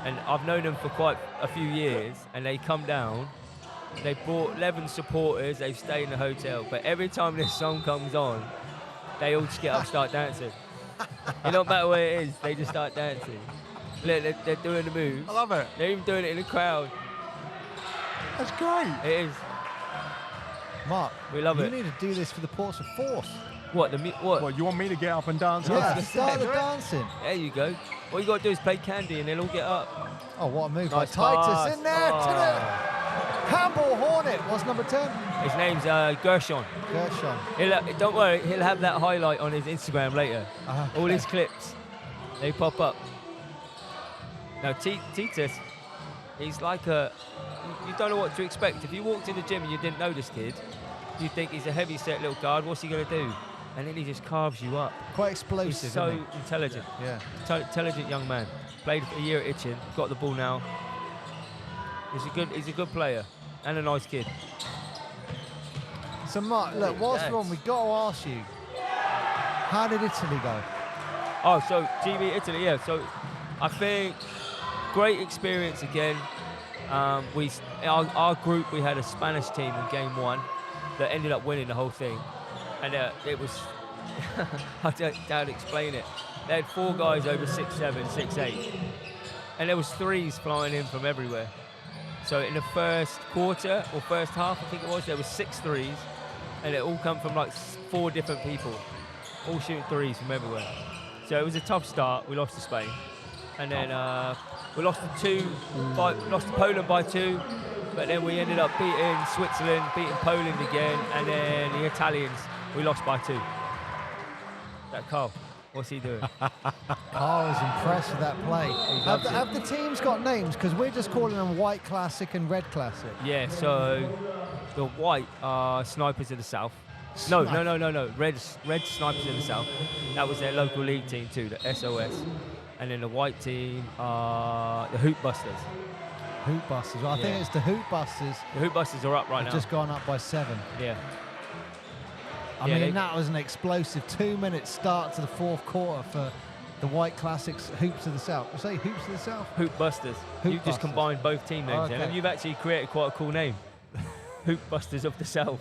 And I've known them for quite a few years, and they come down. They brought 11 supporters. They've stayed in the hotel. But every time this song comes on, they all just get up and start dancing. It don't matter where it is, they just start dancing. Look, they're doing the moves. I love it. They're even doing it in the crowd. That's great. It is. Mark, We love you it. need to do this for the Portsmouth Force. What? Well, you want me to get up and dance? Yeah, Yes. start the dancing. There you go. All you got to do is play Candy and they'll all get up. Oh, what a move by Nice Titus pass. in there to the handball Hornet. What's number 10? His name's Gershon. Gershon. Don't worry, he'll have that highlight on his Instagram later. Uh-huh. All his clips, they pop up. Now, Titus, he's like you don't know what to expect. If you walked in the gym and you didn't know this kid, you'd think he's a heavy-set little guard. What's he going to do? And then he just carves you up. Quite He's explosive, so isn't he? intelligent. Yeah. Intelligent young man. Played a year at Itchen, got the ball now. He's a good player and a nice kid. So, Mark, look, whilst we're on, we've got to ask you, how did Italy go? Oh, so GB Italy, yeah. So I think great experience again. Our group, we had a Spanish team in game 1 that ended up winning the whole thing. And it was, I don't know how to explain it. They had 4 guys over 6'7", 6'8". And there was 3s flying in from everywhere. So in the first quarter, or first half, I think it was, there was 6 threes. And it all come from like 4 different people, all shooting 3s from everywhere. So it was a tough start. We lost to Spain. And then we lost to Poland by 2. But then we ended up beating Switzerland, beating Poland again. And then the Italians, we lost by 2. That Carl, what's he doing? Carl was impressed with that play. Have the teams got names? Because we're just calling them White Classic and Red Classic. Yeah, so the white are Snipers of the South. No. Red Snipers of the South. That was their local league team too, the SOS. And then the white team are the Hoop Busters. Hoop Busters. Well, I think it's the Hoop Busters. The Hoop Busters are up right now. Just gone up by 7. Yeah. I mean, that was an explosive 2-minute start to the 4th quarter for the White Classics Hoops of the South. You say Hoops of the South? Hoop Busters. Hoop You've Busters. just combined both team names then, and you've actually created quite a cool name. Hoop Busters of the South.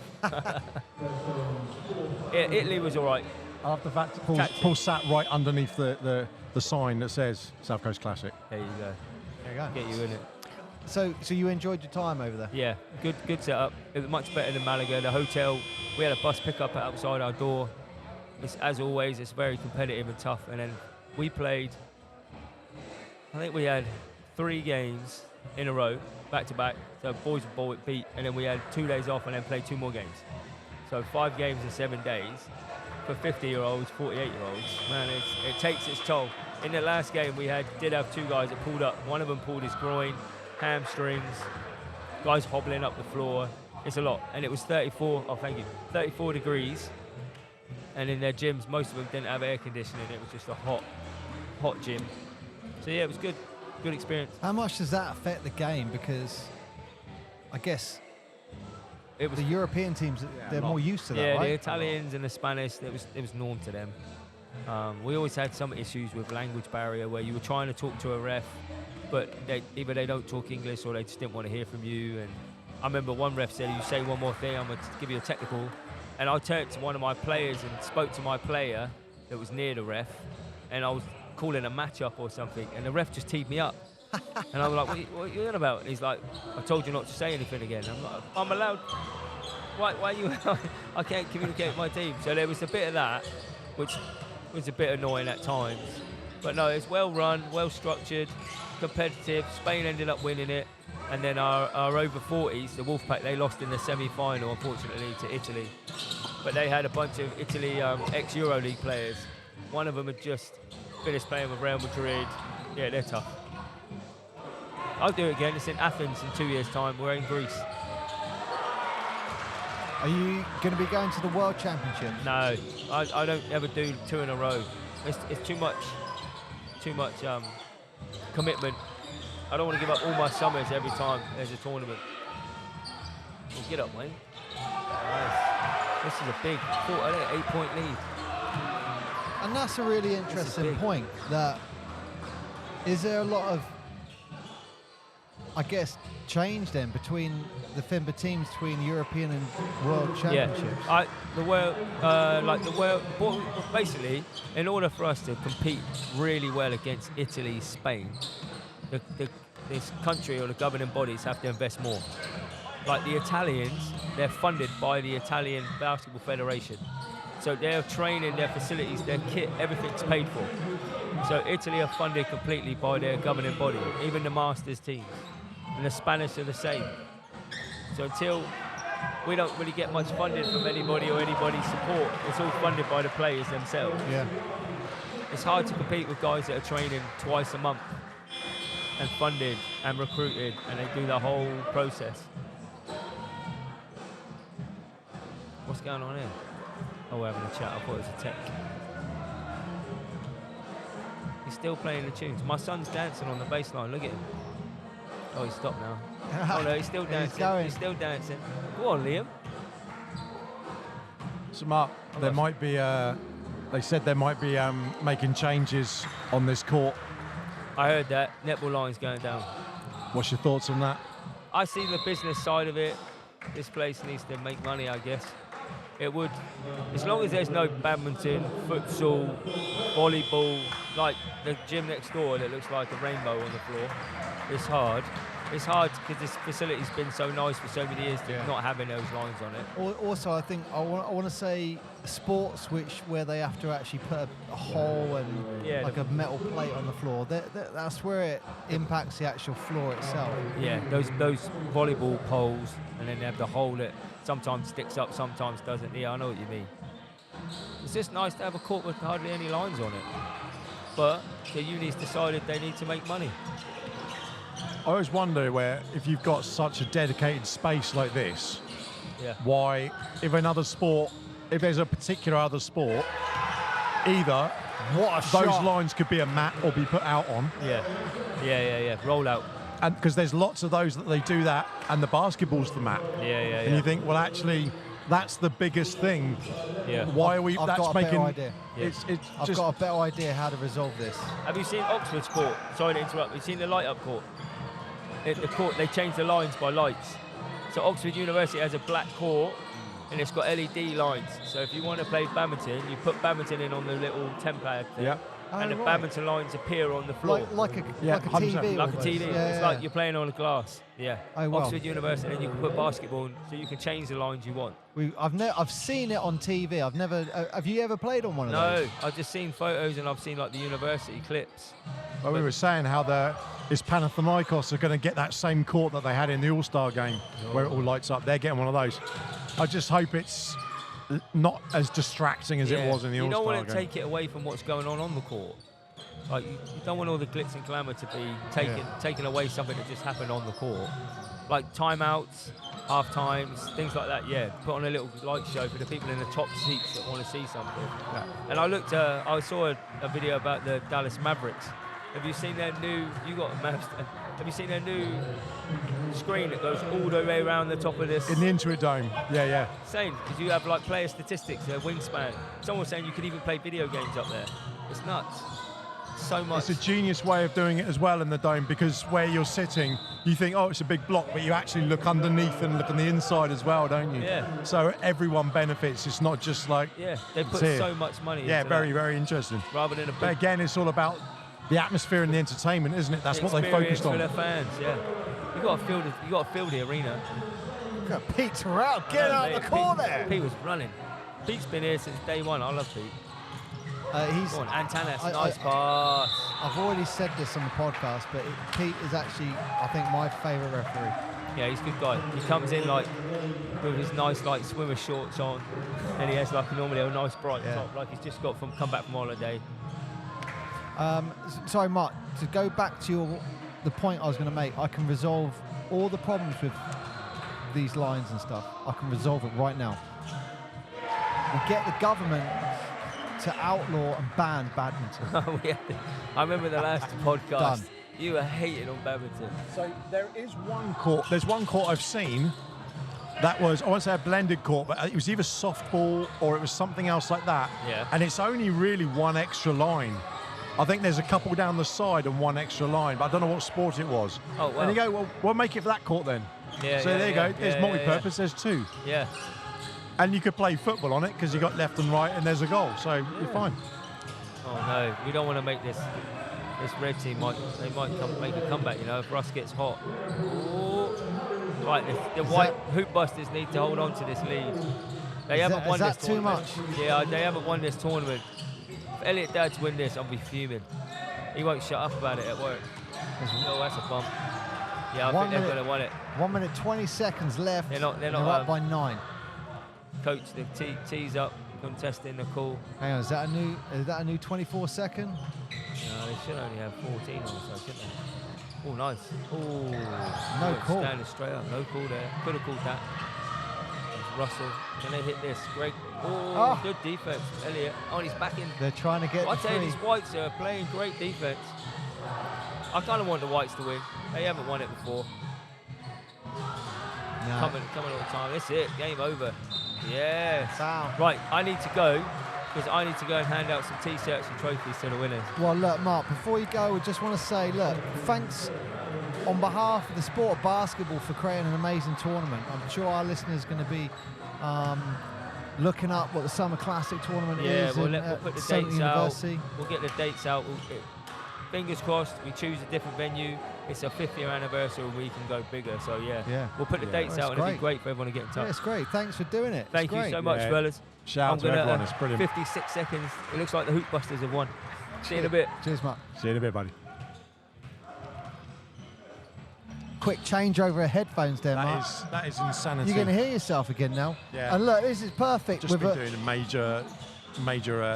Italy was all right. I love the fact Paul sat right underneath the sign that says SouthCoast Classic. There you go. There you go. Get you in it. So you enjoyed your time over there? Yeah, good setup. It was much better than Malaga. The hotel, we had a bus pickup outside our door. As always, it's very competitive and tough. And then we played, I think we had 3 games in a row, back to back. So boys were beat, and then we had 2 days off and then played 2 more games. So 5 games in 7 days. For 50-year-olds, 48-year-olds, man, it takes its toll. In the last game, we did have 2 guys that pulled up. One of them pulled his groin, hamstrings, guys hobbling up the floor. It's a lot. And it was 34 degrees. And in their gyms, most of them didn't have air conditioning. It was just a hot gym. So yeah, it was good experience. How much does that affect the game? Because I guess It was the European teams, they're more used to that, right? the Italians and the Spanish, it was norm to them. We always had some issues with language barrier where you were trying to talk to a ref, but either they don't talk English or they just didn't want to hear from you. And I remember one ref said, "You say one more thing, I'm going to give you a technical." And I turned to one of my players and spoke to my player that was near the ref, and I was calling a match-up or something, and the ref just teed me up. And I'm like, what are you on about? And he's like, "I told you not to say anything again." I'm like, "I'm allowed. Why are you? I can't communicate with my team." So there was a bit of that, which was a bit annoying at times. But no, it's well run, well structured. competitive. Spain ended up winning it. And then our over 40s, the Wolfpack, they lost in the semi-final, unfortunately, to Italy. But they had a bunch of Italy ex-EuroLeague players. One of them had just finished playing with Real Madrid. Yeah, they're tough. I'll do it again. It's in Athens in 2 years' time. We're in Greece. Are you going to be going to the World Championships? No, I don't ever do 2 in a row. It's too much commitment. I don't want to give up all my summers every time there's a tournament. Well, get up, mate. Nice. This is a big 8-point lead. And that's a really interesting point. That is there a lot of, I guess, change then between the FIBA teams between European and World Championships? Yeah, basically, in order for us to compete really well against Italy, Spain, this country or the governing bodies have to invest more. Like the Italians, they're funded by the Italian Basketball Federation. So their training, their facilities, their kit, everything's paid for. So Italy are funded completely by their governing body, even the Masters teams. And the Spanish are the same. So until we don't really get much funding from anybody or anybody's support, it's all funded by the players themselves. Yeah. It's hard to compete with guys that are training twice a month and funded and recruited, and they do the whole process. What's going on here? Oh, we're having a chat. I thought it was a tech. He's still playing the tunes. My son's dancing on the bass line. Look at him. Oh, he stopped now. Oh no, he's still dancing. He's still dancing. Go on, Liam. So Mark, there might be, they said there might be making changes on this court. I heard that. Netball line's going down. What's your thoughts on that? I see the business side of it. This place needs to make money, I guess. It would, as long as there's no badminton, futsal, volleyball, like the gym next door that looks like a rainbow on the floor. It's hard. It's hard because this facility's been so nice for so many years to not having those lines on it. Also, I think I want to say sports where they have to actually put a hole and like a metal plate on the floor. That's where it impacts the actual floor itself. Yeah, those volleyball poles, and then they have the hole that sometimes sticks up, sometimes doesn't. Yeah, I know what you mean. It's just nice to have a court with hardly any lines on it. But the uni's decided they need to make money. I always wonder where, if you've got such a dedicated space like this, why, if there's a particular other sport, either those lines could be a mat or be put out on. Yeah. Roll out. And because there's lots of those that they do that, and the basketball's the mat. And you think, well, actually, that's the biggest thing. Yeah. Why are we? I've got a better idea. I've got a better idea how to resolve this. Have you seen Oxford's court? Sorry to interrupt. Have you seen the light-up court? The court, they changed the lines by lights. So Oxford University has a black court, and it's got LED lines. So if you want to play badminton, you put badminton in on the little tempad thing, and the badminton lines appear on the floor. Like a TV. Like a TV. It's like you're playing on a glass. Yeah. Oh, wow. Oxford University, and then you can put basketball, so you can change the lines you want. I've seen it on TV. I've never. Have you ever played on one of those? No, I've just seen photos, and I've seen like the university clips. Well, we were saying how Panathinaikos are going to get that same court that they had in the All-Star game, where it all lights up. They're getting one of those. I just hope it's not as distracting as it was in the All-Star game. You don't want to take it away from what's going on the court. Like you don't want all the glitz and glamour to be taken away something that just happened on the court. Like timeouts, half times, things like that. Yeah, put on a little light show for the people in the top seats that want to see something. Yeah. And I saw a video about the Dallas Mavericks. Have you seen their new? Have you seen their new screen that goes all the way around the top of this? In the Intuit Dome. Yeah. Same, because you have like player statistics, their wingspan. Someone was saying you could even play video games up there. It's nuts. So much. It's a genius way of doing it as well in the dome, because where you're sitting, you think, oh, it's a big block, but you actually look underneath and look on the inside as well, don't you? Yeah. So everyone benefits. It's not just like they put so much money into that. very, very interesting. Rather than But again, it's all about the atmosphere and the entertainment, isn't it? That's what they focused on. For their fans, you got to feel the arena. Look at Pete Terrell, get out the court there. Pete was running. Pete's been here since day one. I love Pete. Go on, Antanas, nice pass. I've already said this on the podcast, but Pete is actually, I think, my favourite referee. Yeah, he's a good guy. He comes in like with his nice like swimmer shorts on, and he has like normally a nice bright top, like he's just come back from holiday. Sorry, Mark. To go back to the point I was going to make, I can resolve all the problems with these lines and stuff. I can resolve it right now. We get the government to outlaw and ban badminton. I remember the last podcast. Done. You were hating on badminton. So there is one court. There's one court I've seen that was, I won't say a blended court, but it was either softball or it was something else like that. Yeah. And it's only really one extra line. I think there's a couple down the side and one extra line, but I don't know what sport it was. Oh, wow. And you go, well, we'll make it for that court then. Yeah, so there you go. There's multi-purpose. There's two. Yeah. And you could play football on it because you got left and right and there's a goal. So you're fine. Oh no, we don't want to make this red team might make a comeback, you know, if Russ gets hot. Ooh. Right, the white hoop busters need to hold on to this lead. They haven't won this tournament. Too much? Yeah, they haven't won this tournament. If Elliot Dad's win this, I'll be fuming. He won't shut up about it at work. Oh, that's a bump. Yeah, I think they're going to win it. 1 minute 20 seconds left. They're not up by 9. Coach, the tees up, contesting the call. Hang on, is that a new 24 second? No, they should only have 14 or so, shouldn't they? Oh, nice. Oh, no call. Standing straight up, no call there. Could have called that. Russell, can they hit this? Greg, good defense. Elliot, he's back in. They're trying to get I tell you, these whites are playing great defense. I kind of want the whites to win. They haven't won it before. No. Coming all the time. That's it. Game over. Yes. Foul. Right, I need to go because I need to go and hand out some T-shirts and trophies to the winners. Well, look, Mark, before you go, we just want to say, look, thanks on behalf of the sport of basketball for creating an amazing tournament. I'm sure our listeners are going to be looking up what the Summer Classic tournament is. We'll put the dates University. out. We'll get the dates out. Fingers crossed, we choose a different venue. It's our 5th year anniversary and we can go bigger. So, we'll put the dates out and it'll be great for everyone to get in touch. Yeah, it's great. Thanks for doing it. Thank you so much, fellas. Shout out to everyone. It's brilliant. 56 seconds. It looks like the Hoop Busters have won. See you in a bit. Cheers, Mark. See you in a bit, buddy. Quick changeover of headphones there, Mark. That is insanity. You're going to hear yourself again now. Yeah. And look, this is perfect. Just been doing a major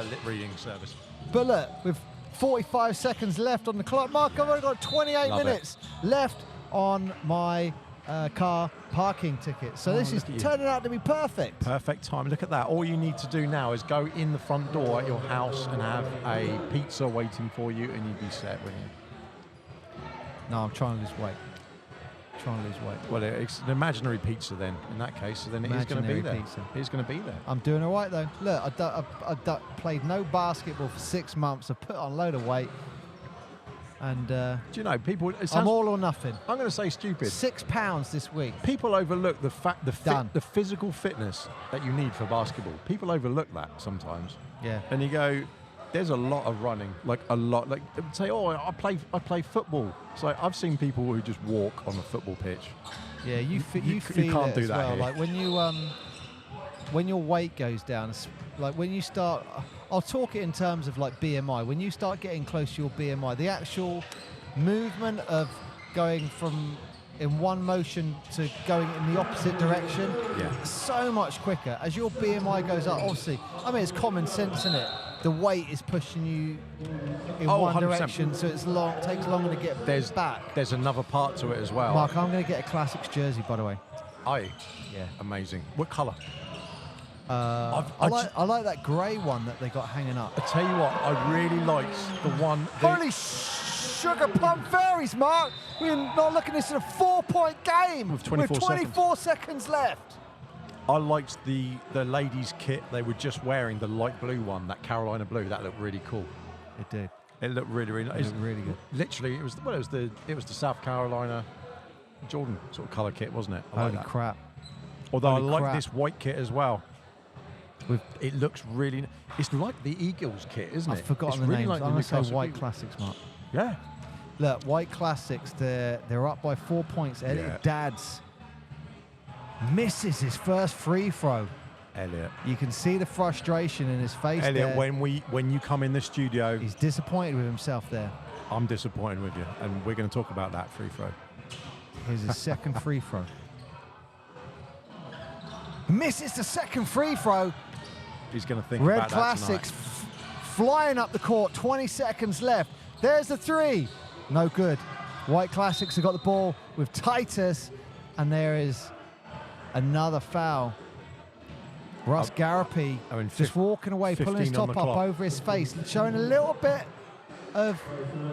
lip reading service. But look, with 45 seconds left on the clock, Mark, I've only got 28 minutes left on my car parking ticket. So this is turning out to be perfect. Perfect time. Look at that. All you need to do now is go in the front door at your house and have a pizza waiting for you and you'd be set, wouldn't you? No, I'm trying to lose weight. Well, it's an imaginary pizza then, in that case, so then it is going to be there. Pizza. It's going to be there. I'm doing all right, though. Look, I played no basketball for 6 months. I put on a load of weight. And do you know, people... I'm all or nothing. I'm going to say stupid. 6 pounds this week. People overlook the physical fitness that you need for basketball. People overlook that sometimes. Yeah. And you go... There's a lot of running, like a lot. Like say, I play football. So I've seen people who just walk on a football pitch. Yeah, you feel you can't it do as that well. here. Like when your weight goes down, like when you start. I'll talk it in terms of like BMI. When you start getting close to your BMI, the actual movement of going from in one motion to going in the opposite direction, so much quicker. As your BMI goes up, obviously, I mean, it's common sense, isn't it? The weight is pushing you in one 100%. direction, so it takes longer to get back. There's another part to it as well. Mark, I'm going to get a Classics jersey, by the way. Yeah. Amazing. What colour? I like that grey one that they got hanging up. I tell you what, I really liked the one... Holy sugar plum fairies, Mark! We're not looking at this in a 4-point game with 24 seconds left. I liked the ladies' kit they were just wearing, the light blue one, that Carolina blue. That looked really cool. It did. It looked really nice. It looked really good. Literally, it was the South Carolina Jordan sort of colour kit, wasn't it? I like Holy that. crap! Although Holy I like crap. this white kit as well. It looks really... It's like the Eagles kit, isn't it? I've forgotten it's the really names. like I'm going to say Newcastle White Eagles. Classics, Mark. Yeah. Look, White Classics, they're up by 4 points. Elliot Dads misses his first free throw. Elliot. You can see the frustration in his face. Elliot, there. when you come in the studio, He's disappointed with himself there. I'm disappointed with you, and we're going to talk about that free throw. Here's his second free throw. Misses the second free throw. He's going to think Red about Classics that tonight. flying up the court, 20 seconds left. There's the three. No good. White Classics have got the ball with Titus, and there is another foul. Russ Garapi just walking away, pulling his top up over his face, showing a little bit of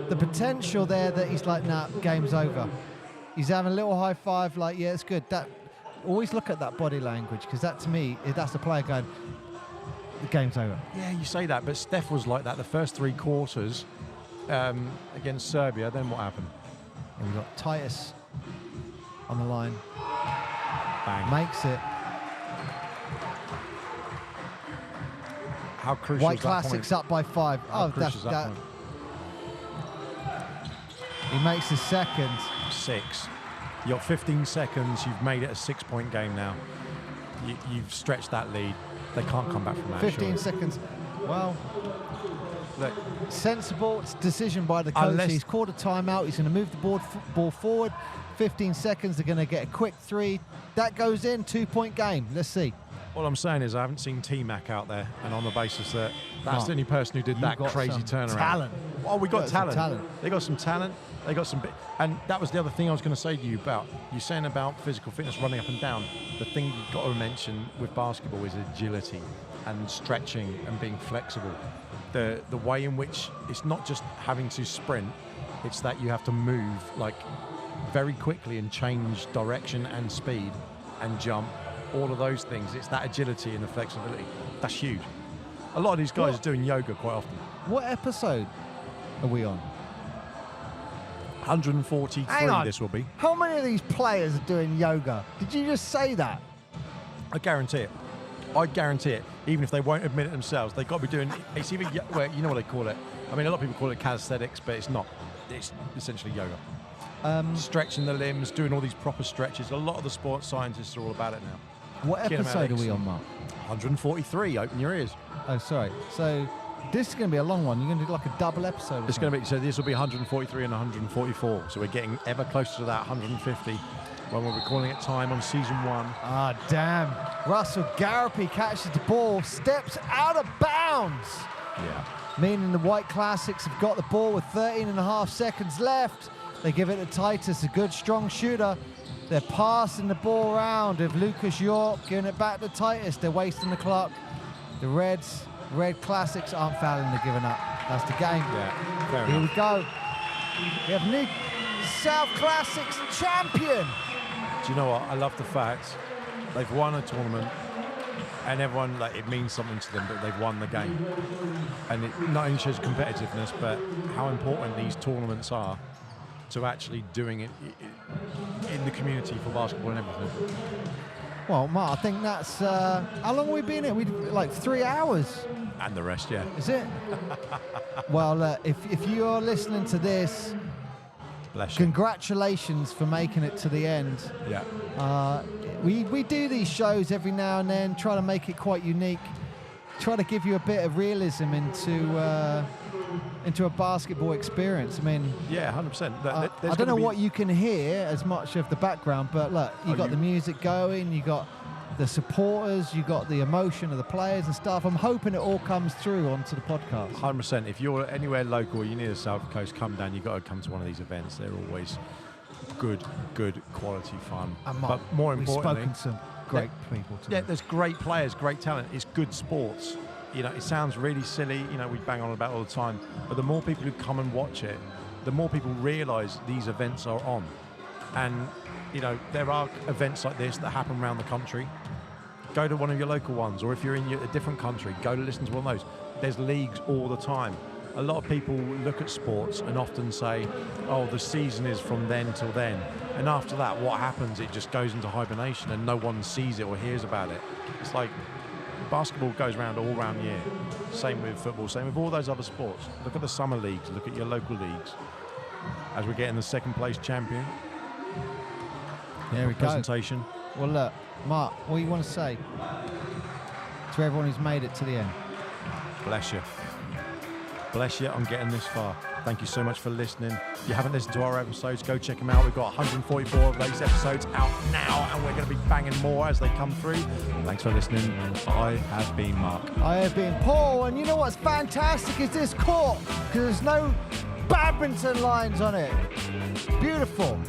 the potential there that he's like, nah, game's over. He's having a little high five, like, yeah, it's good. That always look at that body language, because that, to me, that's the player going, the game's over. Yeah, you say that, but Steph was like that the first 3 quarters against Serbia. Then what happened? And we've got Titus on the line. Bang. Makes it. How crucial White is that Classics point? up by 5. How crucial is that point? He makes his second. 6. You got 15 seconds. You've made it a 6-point game now. You've stretched that lead. They can't come back from that. 15 surely. seconds. Well, Look, sensible decision by the coach. Unless- He's called a timeout. He's going to move the ball forward. 15 seconds. They're going to get a quick 3. That goes in. 2-point game. Let's see. all I'm saying is I haven't seen T-Mac out there, and on the basis that that's Mark, the only person who did that got crazy some turnaround. talent. Oh, we got Got some talent. talent. They got some talent. They got some, and that was the other thing I was going to say to you about you saying about physical fitness, running up and down. The thing you've got to mention with basketball is agility and stretching and being flexible. The way in which it's not just having to sprint, it's that you have to move like very quickly and change direction and speed and jump. All of those things. It's that agility and the flexibility. That's huge. A lot of these guys are doing yoga quite often. What episode are we on? 143 Hang on. this will be. How many of these players are doing yoga? Did you just say that? I guarantee it. I guarantee it. Even if they won't admit it themselves, they've got to be doing. It's even. Well, you know what they call it. I mean, a lot of people call it calisthenics, but it's not. It's essentially yoga. Stretching the limbs, doing all these proper stretches. A lot of the sports scientists are all about it now. What episode are we on, Mark? 143. Open your ears. Oh, sorry. So this is going to be a long one. You're going to do like a double episode. It's going to be. So this will be 143 and 144. So we're getting ever closer to that 150 when we'll be calling it time on season 1. Ah, damn. Russell Garapi catches the ball, steps out of bounds. Yeah. Meaning the White Classics have got the ball with 13.5 seconds left. They give it to Titus, a good, strong shooter. They're passing the ball around with Lucas York, giving it back to Titus. They're wasting the clock. The Red Classics aren't fouling, they're giving up. That's the game. Yeah. Fair Here enough. we go. We have new South Classics champion. Do you know what? I love the fact they've won a tournament and everyone, like, it means something to them that they've won the game. And it not only shows competitiveness, but how important these tournaments are to actually doing it in the community for basketball and everything. Well, Mark, I think that's... how long have we been in? We like 3 hours. And the rest, yeah. Is it? Well, if you're listening to this, Bless you. congratulations for making it to the end. Yeah. We do these shows every now and then, try to make it quite unique, try to give you a bit of realism into a basketball experience. I mean, Yeah, 100%. I don't know what you can hear as much of the background, but look, you got the music going, you got the supporters, you got the emotion of the players and stuff. I'm hoping it all comes through onto the podcast. 100%. If you're anywhere local, you near the South Coast, come down. You've got to come to one of these events. They're always good quality fun. And But more we've importantly, spoken to some great people today. yeah, there's great players, great talent. It's good sports. You know, it sounds really silly. You know, we bang on about it all the time. But the more people who come and watch it, the more people realise these events are on. And, you know, there are events like this that happen around the country. Go to one of your local ones, or if you're in a different country, go to listen to one of those. There's leagues all the time. A lot of people look at sports and often say, oh, the season is from then till then. And after that, what happens? It just goes into hibernation and no one sees it or hears about it. It's like basketball goes around all round the year. Same with football, same with all those other sports. Look at the summer leagues, look at your local leagues. As we're getting the second place champion. There we go. Presentation. Well, look, Mark, what do you want to say? to everyone who's made it to the end. Bless you. Bless you on getting this far. Thank you so much for listening. If you haven't listened to our episodes, go check them out. We've got 144 of those episodes out now, and we're going to be banging more as they come through. Thanks for listening. I have been Mark. I have been Paul, and you know what's fantastic is this court, because there's no badminton lines on it. Beautiful.